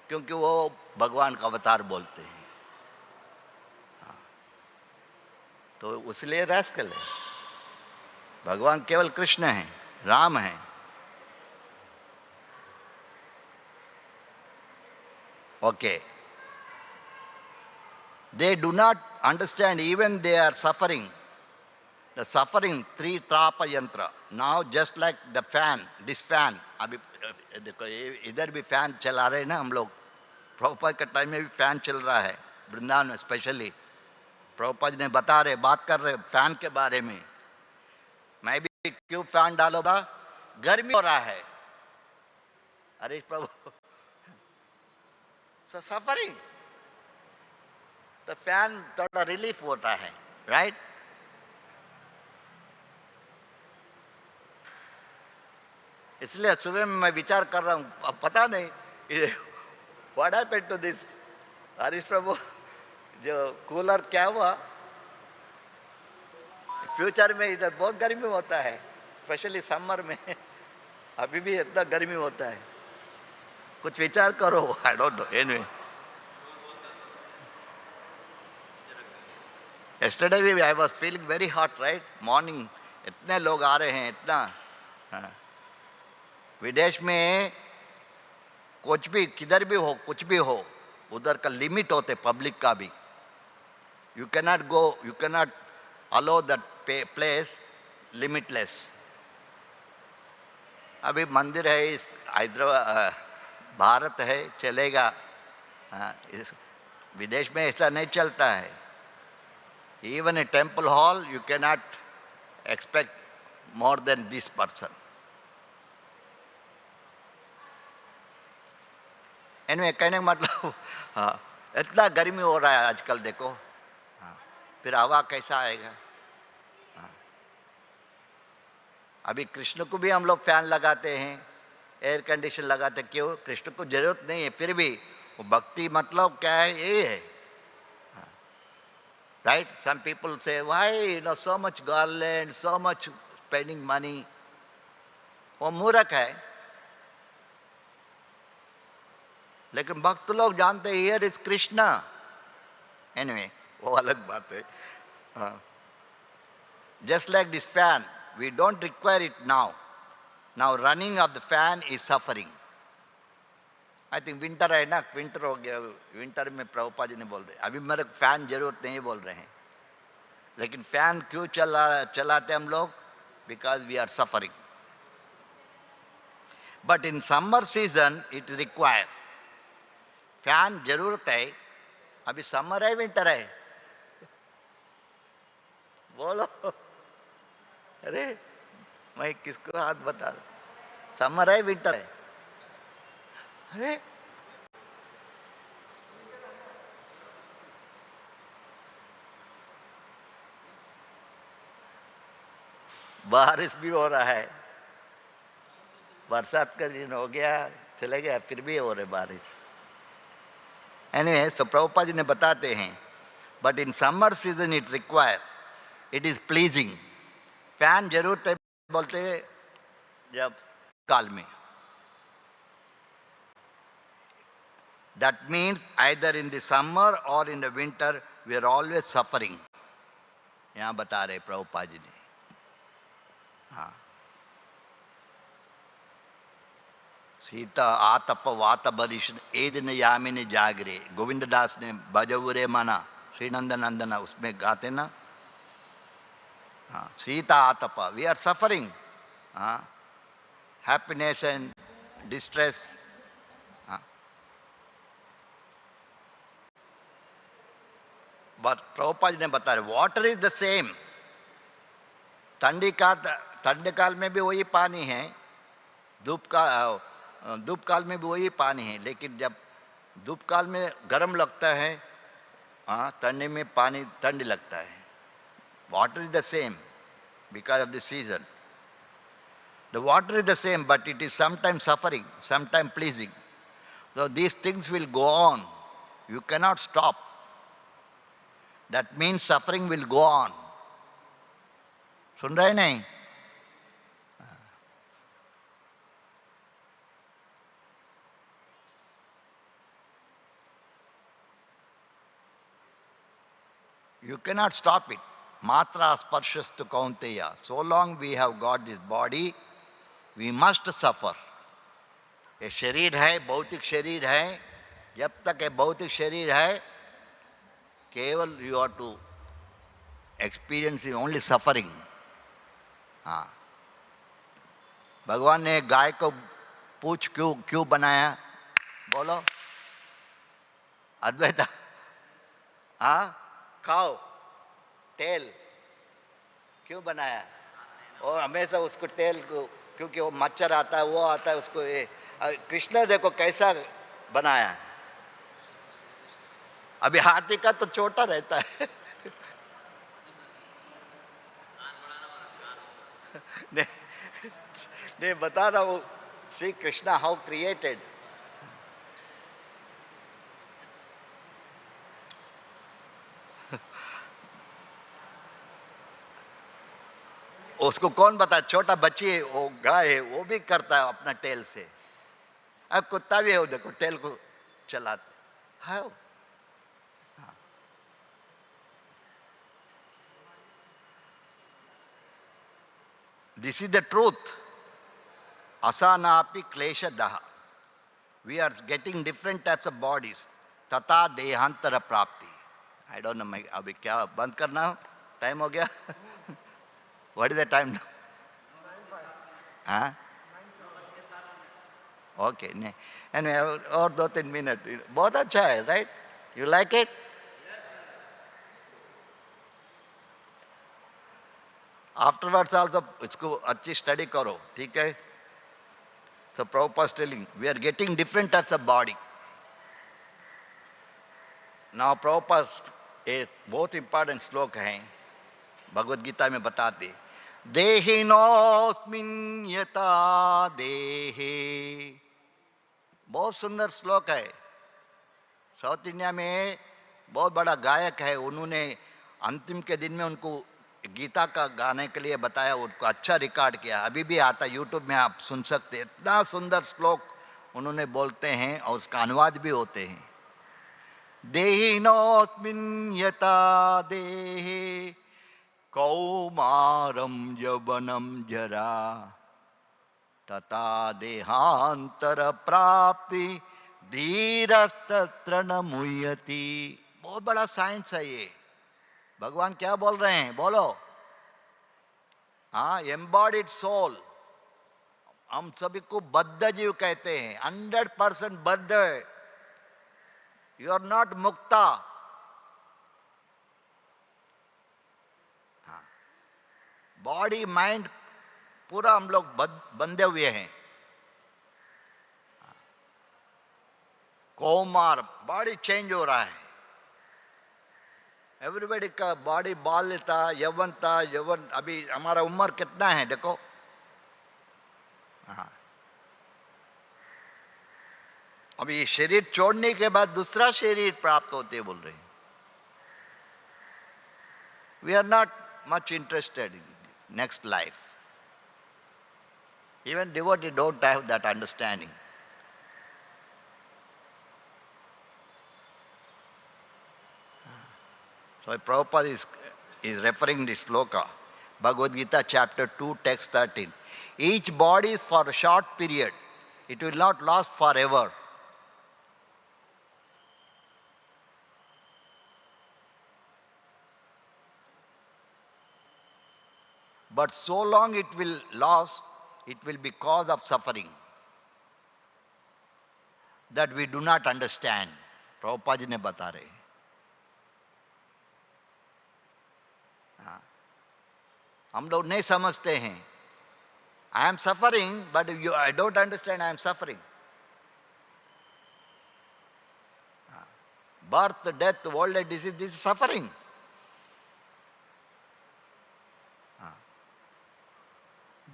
क्योंकि वो भगवान का अवतार बोलते हैं, तो उसलिए रास्कल है। भगवान केवल कृष्ण है, राम है। Okay. They do not understand, even they are suffering. The suffering, three trapa yantra. Now just like the fan, this fan, अभी देखो इधर भी फैन चला रहे हैं ना हम लोग, प्रभुपाद के टाइम में भी फैन चल रहा है वृंदावन में स्पेशली। प्रभुपाद ने बता रहे, बात कर रहे फैन के बारे में। मैं भी क्यों फैन डालूंगा, गर्मी हो रहा है। अरे प्रभु, सफरिंग, तो फैन थोड़ा रिलीफ होता है, राइट? इसलिए सुबह में मैं विचार कर रहा हूँ, अब पता नहीं what happened to this Harish Prabhu, जो कूलर क्या हुआ। फ्यूचर में इधर बहुत गर्मी होता है, स्पेशली समर में अभी भी इतना गर्मी होता है, कुछ विचार करो। I don't know, anyway yesterday भी I was feeling very hot, right? Morning इतने लोग आ रहे हैं, इतना। हाँ। विदेश में कुछ भी किधर भी हो, कुछ भी हो, उधर का लिमिट होते पब्लिक का भी। You cannot go, you cannot allow that place limitless. अभी मंदिर है इस हैदराबाद, भारत है, चलेगा। इस विदेश में ऐसा नहीं चलता है। Even a temple hall, you cannot expect more than this person. Anyway, कहने का मतलब, हाँ, इतना गर्मी हो रहा है आजकल, देखो। हाँ, फिर हवा कैसा आएगा? हाँ, अभी कृष्ण को भी हम लोग फैन लगाते हैं, एयर कंडीशन लगाते, क्यों? कृष्ण को जरूरत नहीं है, फिर भी वो भक्ति मतलब क्या है, ये है। Right? Some people say, why so much garland, so much spending money? वो मूर्ख है। लेकिन भक्त लोग जानते हैं, here is Krishna. Anyway, वो अलग बात है। Just like this fan, we don't require it now. Now running of the fan is suffering. I think winter है ना, winter हो गया, winter में प्रभुपाद जी ने बोल रहे, अभी मेरे फैन जरूरत नहीं बोल रहे हैं। लेकिन फैन क्यों चलाते हम लोग? Because we are suffering. But in summer season it require, fan जरूरत है। अभी समर है, विंटर है? बोलो। अरे मैं किसको हाथ बता रहा, समर है, विंटर है? अरे बारिश भी हो रहा है, बरसात का दिन हो गया, चले गया, फिर भी हो रहे बारिश। एनीवे, सो प्रभुपाद जी ने बताते हैं, but in summer season it require, it is pleasing. Fan जरूरत है बोलते जब काल में, that means either in the summer और in the winter we are always suffering. यहाँ बता रहे प्रभुपाद जी ने। हाँ, सीता आतप वात बरिश ए दिन यामिनी जागरे, गोविंददास ने बजवुरे मना, श्रीनंदन नंदना उसमें गाते ना। Sita Atapa. We are suffering. Happiness and distress. But Prabhupada ने बताया, water is the same. ठंडी काल में भी वही पानी है, धूप काल में भी वही पानी है, लेकिन जब धूप काल में गर्म लगता है, ठंडी में पानी ठंडी लगता है. Water is the same because of the season. The water is the same, but it is sometimes suffering, sometimes pleasing. So these things will go on. You cannot stop. That means suffering will go on. सुन रहे नहीं? You cannot stop it. Matra sparshastu kaunteya. So long we have got this body, we must suffer. ये शरीर है, भौतिक शरीर है. जब तक ये भौतिक शरीर है, केवल you have to experience only suffering. भगवान ने गाय को पूछ क्यों बनाया? बोलो. अद्वैता. काउ, टेल क्यों बनाया? और हमेशा उसको टेल को, क्योंकि वो मच्छर आता है, वो आता है, उसको ये कृष्ण देखो कैसा बनाया. अभी हाथी का तो छोटा रहता है. नहीं बता रहा हूँ, श्री कृष्णा हाउ क्रिएटेड. उसको कौन बता? छोटा बच्ची है, वो गाय है, वो भी करता है अपना टेल से. अब कुत्ता भी है, वो देखो टेल को चलाते है. This is the truth. Asanapi klesha daha. We are getting different types of bodies. Tata dehantara prapti. I don't know, अभी क्या बंद करना? टाइम हो गया? What is the time now? हाँ? Okay, नहीं. Anyway, और 2-3 मिनट. बहुत अच्छा है, right? You like it? Afterwards also इसको अच्छी स्टडी करो, ठीक है? So Prabhupada is telling, we are getting different types of body. Now Prabhupada एक बहुत important श्लोक है, भगवद गीता में बताते, देहिनोस्मिन् यथा देहे. बहुत सुंदर श्लोक है. साउथ इंडिया में बहुत बड़ा गायक है, उन्होंने अंतिम के दिन में उनको गीता का गाने के लिए बताया, उनको अच्छा रिकॉर्ड किया. अभी भी आता, यूट्यूब में आप सुन सकते. इतना सुंदर श्लोक उन्होंने बोलते हैं और उसका अनुवाद भी होते हैं. देहिनोस्मिन् यथा देहे कौमारम यवनम जरा तथा देहांतर प्राप्ति धीरस्तत्र न मुह्यति. बहुत बड़ा साइंस है ये. भगवान क्या बोल रहे हैं? बोलो. Embodied soul. हम सभी को बद्ध जीव कहते हैं. 100% बद्ध है. यू आर नॉट मुक्ता. बॉडी माइंड पूरा हम लोग बंधे हुए हैं. कौमार, बॉडी चेंज हो रहा है. एवरीबडी का बॉडी बाल्य था, यौवन था, यौवन अभी हमारा उम्र कितना है देखो. अभी शरीर छोड़ने के बाद दूसरा शरीर प्राप्त होते बोल रहे हैं. We are not much interested in next life. Even devotee don't have that understanding. So Prabhupada is referring this sloka, Bhagavad Gita chapter 2 text 13. Each body is for a short period. It will not last forever. But so long it will last, it will be cause of suffering that we do not understand. Prabhupada ji ने बता रहे, हम लोग नहीं समझते हैं. I am suffering, but I don't understand I am suffering. Birth, death, old age, disease, this is suffering.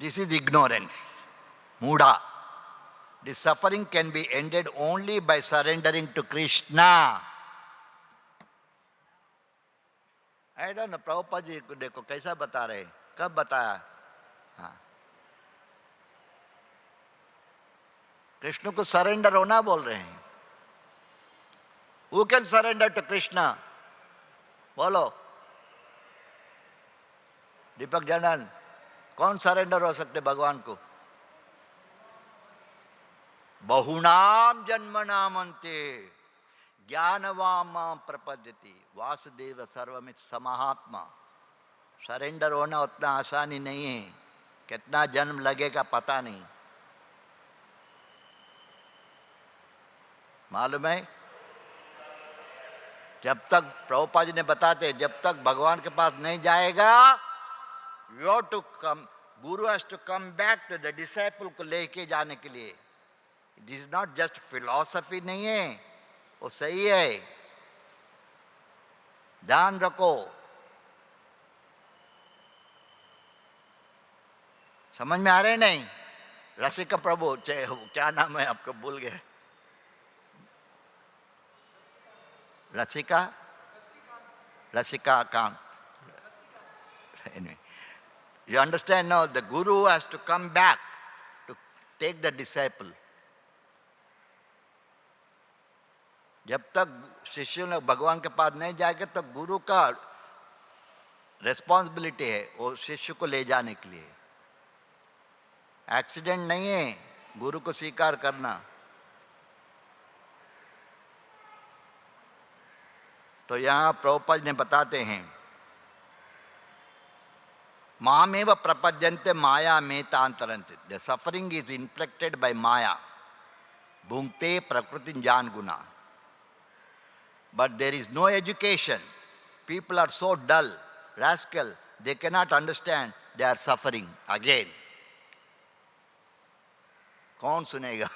This is ignorance, Muda. This suffering can be ended only by surrendering to Krishna. I don't know, Prabhupada जी को देखो कैसा बता रहे, कब बताया? कृष्ण को surrender होना बोल रहे हैं. Who can surrender to Krishna? बोलो. दीपक जनन, कौन सरेंडर हो सकते भगवान को? बहुनाम जन्मनामन्ते ज्ञानवाम प्रपद्यति वासुदेव सर्वमित समाहात्मा. सरेंडर होना उतना आसानी नहीं है. कितना जन्म लगेगा पता नहीं. मालूम है, जब तक प्रभुपाद जी ने बताते, जब तक भगवान के पास नहीं जाएगा, you have to come, Guru has to come back to the disciple को लेके जाने के लिए. This is not just philosophy नहीं है, वो सही है. ध्यान रखो. समझ में आ रहे नहीं? रसिका प्रभु, क्या नाम है आपको, भूल गए. Rasika Kant. Anyway, you understand now, the Guru has to come back to take the disciple. जब तक शिष्य लोग भगवान के पास नहीं जाएंगे तब गुरु का रेस्पॉन्सिबिलिटी है वो शिष्य को ले जाने के लिए. एक्सीडेंट नहीं है गुरु को स्वीकार करना. तो यहाँ प्रभुपाद ने बताते हैं, मामेव प्रपद्यन्ते माया में तांतरन्ते. The suffering is inflicted by Maya. भुंक्ते प्रकृति जान गुना. But there is no education. People are so dull, rascal, they cannot understand they are suffering again. कौन सुनेगा?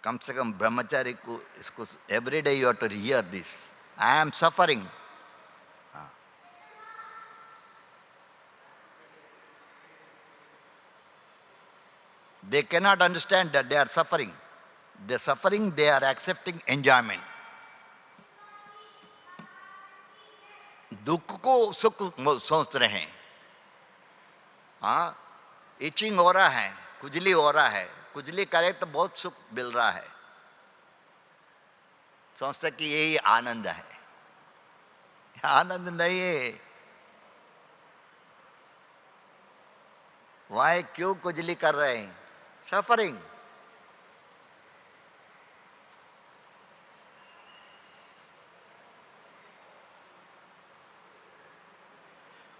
कम से कम ब्रह्मचारी को इसको every day you have to hear this. I am suffering. They cannot understand that they are suffering. The suffering, they are accepting enjoyment. दुख को सुख सोच रहे हैं. हाँ, इचिंग हो रहा है, खुजली हो रहा है. खुजली करे तो बहुत सुख मिल रहा है. सोचते कि यही आनंद है. आनंद नहीं है. वाई क्यों खुजली कर रहे हैं? Suffering.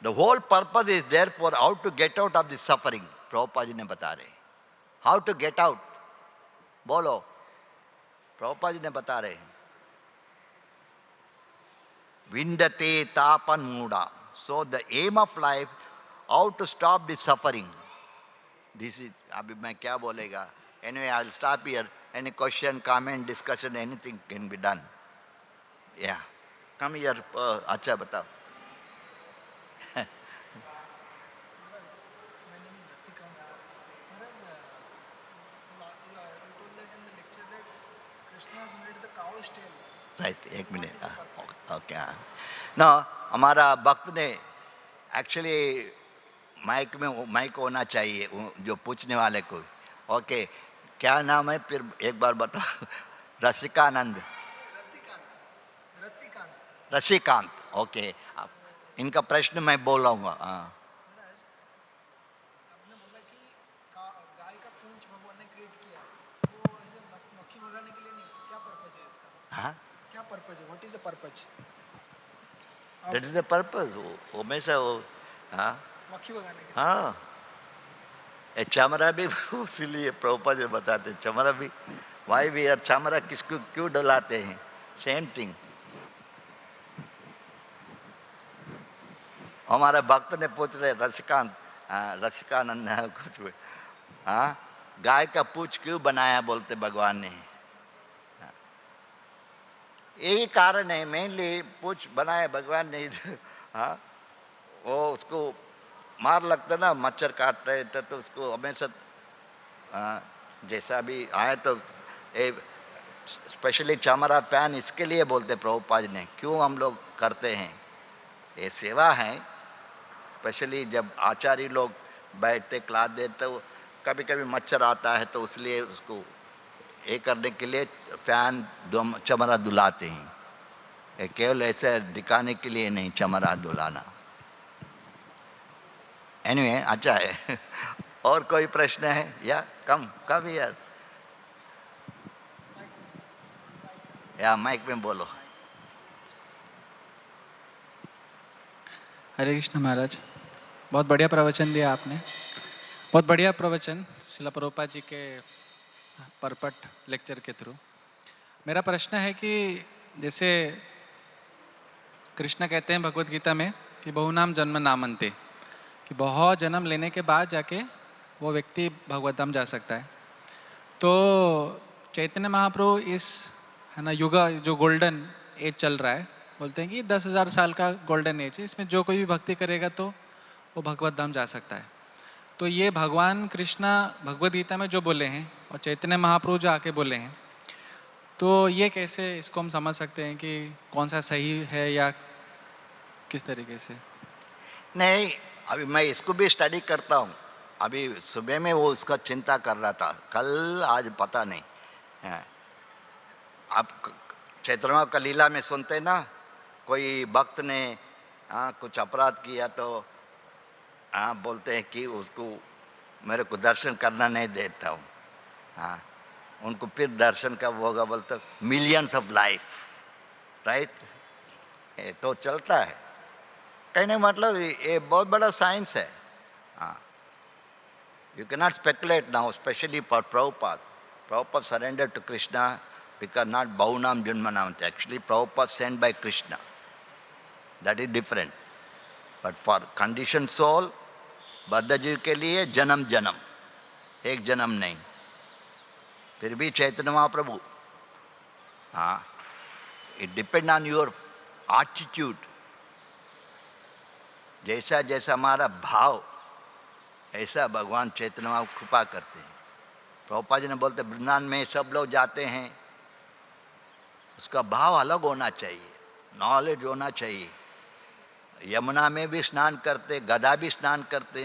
The whole purpose is therefore how to get out of this suffering. Prabhupada ji ने बता रहे. How to get out? बोलो. Prabhupada ji ने बता रहे. Vindate tapan muda. So the aim of life, how to stop this suffering. This is, अभी मैं क्या बोलेगा? Anyway, I will stop here. Any question, comment, discussion, anything can be done. Yeah. Come here. अच्छा बताओ. Right, एक minute. Okay. ना हमारा भक्त ने एक्चुअली माइक होना चाहिए जो पूछने वाले को. ओके, क्या नाम है फिर एक बार बताओ. रसिकानंद. रसिकांत. ओके, इनका प्रश्न मैं बोलाऊंगा. हाँ, क्या पर्पज है? What is the purpose? That is the purpose. वो हमेशा वो, हाँ मक्खी भगाने के। हाँ, ये चमड़ा भी इसीलिए प्रभुपाद जी बताते हैं, चमड़ा भी वाई भी यार, चमड़ा किसको क्यों डलाते हैं, सेम थिंग। हमारे भक्त ने पूछ रहे रसिकांत, हाँ रसिकानंद है कुछ, हाँ गाय का पूछ क्यों बनाया, बोलते भगवान ने। यही कारण है मेनली, पूछ बनाया भगवान ने। हाँ वो उसको मार लगता ना, मच्छर काट रहे थे तो उसको हमेशा जैसा भी आए तो स्पेशली चमड़ा फैन इसके लिए बोलते प्रभुपाद ने, क्यों हम लोग करते हैं, ये सेवा है। स्पेशली जब आचार्य लोग बैठते क्लास देते तो कभी कभी मच्छर आता है, तो इसलिए उसको ये करने के लिए फैन चमड़ा दुलाते हैं, ये केवल ऐसे दिखाने के लिए नहीं चमड़ा दुलाना। एनीवे अच्छा है। और कोई प्रश्न है या कम यार, या माइक में बोलो। हरे कृष्ण महाराज, बहुत बढ़िया प्रवचन दिया आपने, बहुत बढ़िया प्रवचन श्रील प्रभुपाद जी के परपट लेक्चर के थ्रू। मेरा प्रश्न है कि जैसे कृष्ण कहते हैं भगवत गीता में कि बहुनाम जन्म नामन्ते, कि बहुत जन्म लेने के बाद जाके वो व्यक्ति भगवत धाम जा सकता है। तो चैतन्य महाप्रभु इस है ना युग, जो गोल्डन एज चल रहा है, बोलते हैं कि 10,000 साल का गोल्डन एज है, इसमें जो कोई भी भक्ति करेगा तो वो भगवत धाम जा सकता है। तो ये भगवान कृष्णा भगवद गीता में जो बोले हैं और चैतन्य महाप्रभु जो आके बोले हैं, तो ये कैसे इसको हम समझ सकते हैं कि कौन सा सही है या किस तरीके से? नहीं, अभी मैं इसको भी स्टडी करता हूँ। अभी सुबह में वो उसका चिंता कर रहा था, कल आज पता नहीं है। आप चैतन्य का लीला में सुनते ना, कोई भक्त ने कुछ अपराध किया तो बोलते हैं कि उसको मेरे को दर्शन करना नहीं देता हूँ। हाँ उनको फिर दर्शन का होगा, बोलते मिलियंस ऑफ लाइफ, राइट। ये तो चलता है, कहने मतलब ये बहुत बड़ा साइंस है। हाँ you cannot speculate now, especially for Prabhupada. Prabhupada surrendered to Krishna because not Bhaunam Janmanam. Actually, Prabhupada sent by Krishna. That is different. But for conditioned soul, बद्ध जीव के लिए जन्म जन्म, एक जन्म नहीं। फिर भी चैतन्य महाप्रभु, हाँ it depend on your attitude, जैसा जैसा हमारा भाव ऐसा भगवान चैतन्य महाप्रभु कृपा करते हैं। प्रभुपाद जी ने बोलते वृंदावन में सब लोग जाते हैं, उसका भाव अलग होना चाहिए, नॉलेज होना चाहिए। यमुना में भी स्नान करते, गधा भी स्नान करते,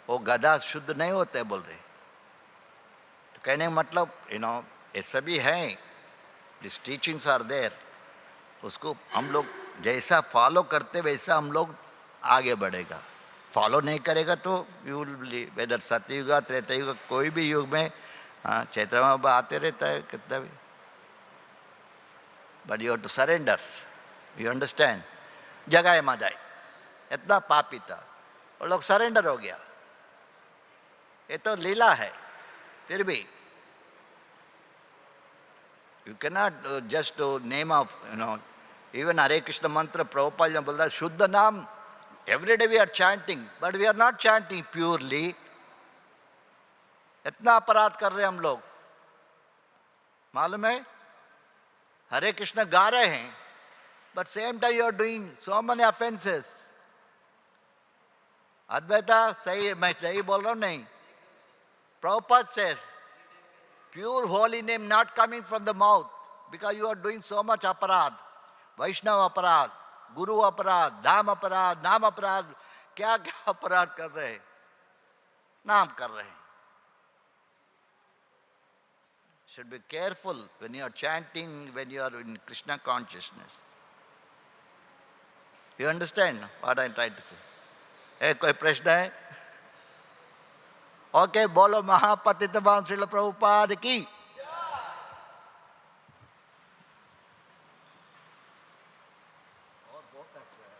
वो गधा शुद्ध नहीं होते बोल रहे। तो कहने का मतलब ये सभी हैं, दिस टीचिंग्स आर देयर, उसको हम लोग जैसा फॉलो करते वैसा हम लोग आगे बढ़ेगा। फॉलो नहीं करेगा तो यू विल, वेदर सतयुग त्रेतायुग कोई भी युग में चैत्र में आते रहता है कितना भी, but you have to surrender, you understand. जगाए मादाई इतना पापी था, वो लोग सरेंडर हो गया, ये तो लीला है। फिर भी you cannot just name of even Hare Krishna mantra Prabhupada ने बोलता शुद्ध नाम, every day we are chanting but we are not chanting purely. इतना अपराध कर रहे हम लोग, मालूम है? हरे कृष्ण गा रहे हैं but same time you are doing so many offences. Advaita सही है, मैं सही बोल रहा हूं नहीं? Prabhupada says, pure holy name not coming from the mouth because you are doing so much aparad. Vaishnava aparad, Guru aparad, Dham aparad, Naam aparad, क्या क्या अपराध कर रहे हैं, नाम कर रहे हैं। Should be careful when you are chanting, when you are in Krishna consciousness. You understand what I am trying to say? कोई प्रश्न है? ओके बोलो महापतित श्रील प्रभुपाद की। और बहुत अच्छा है।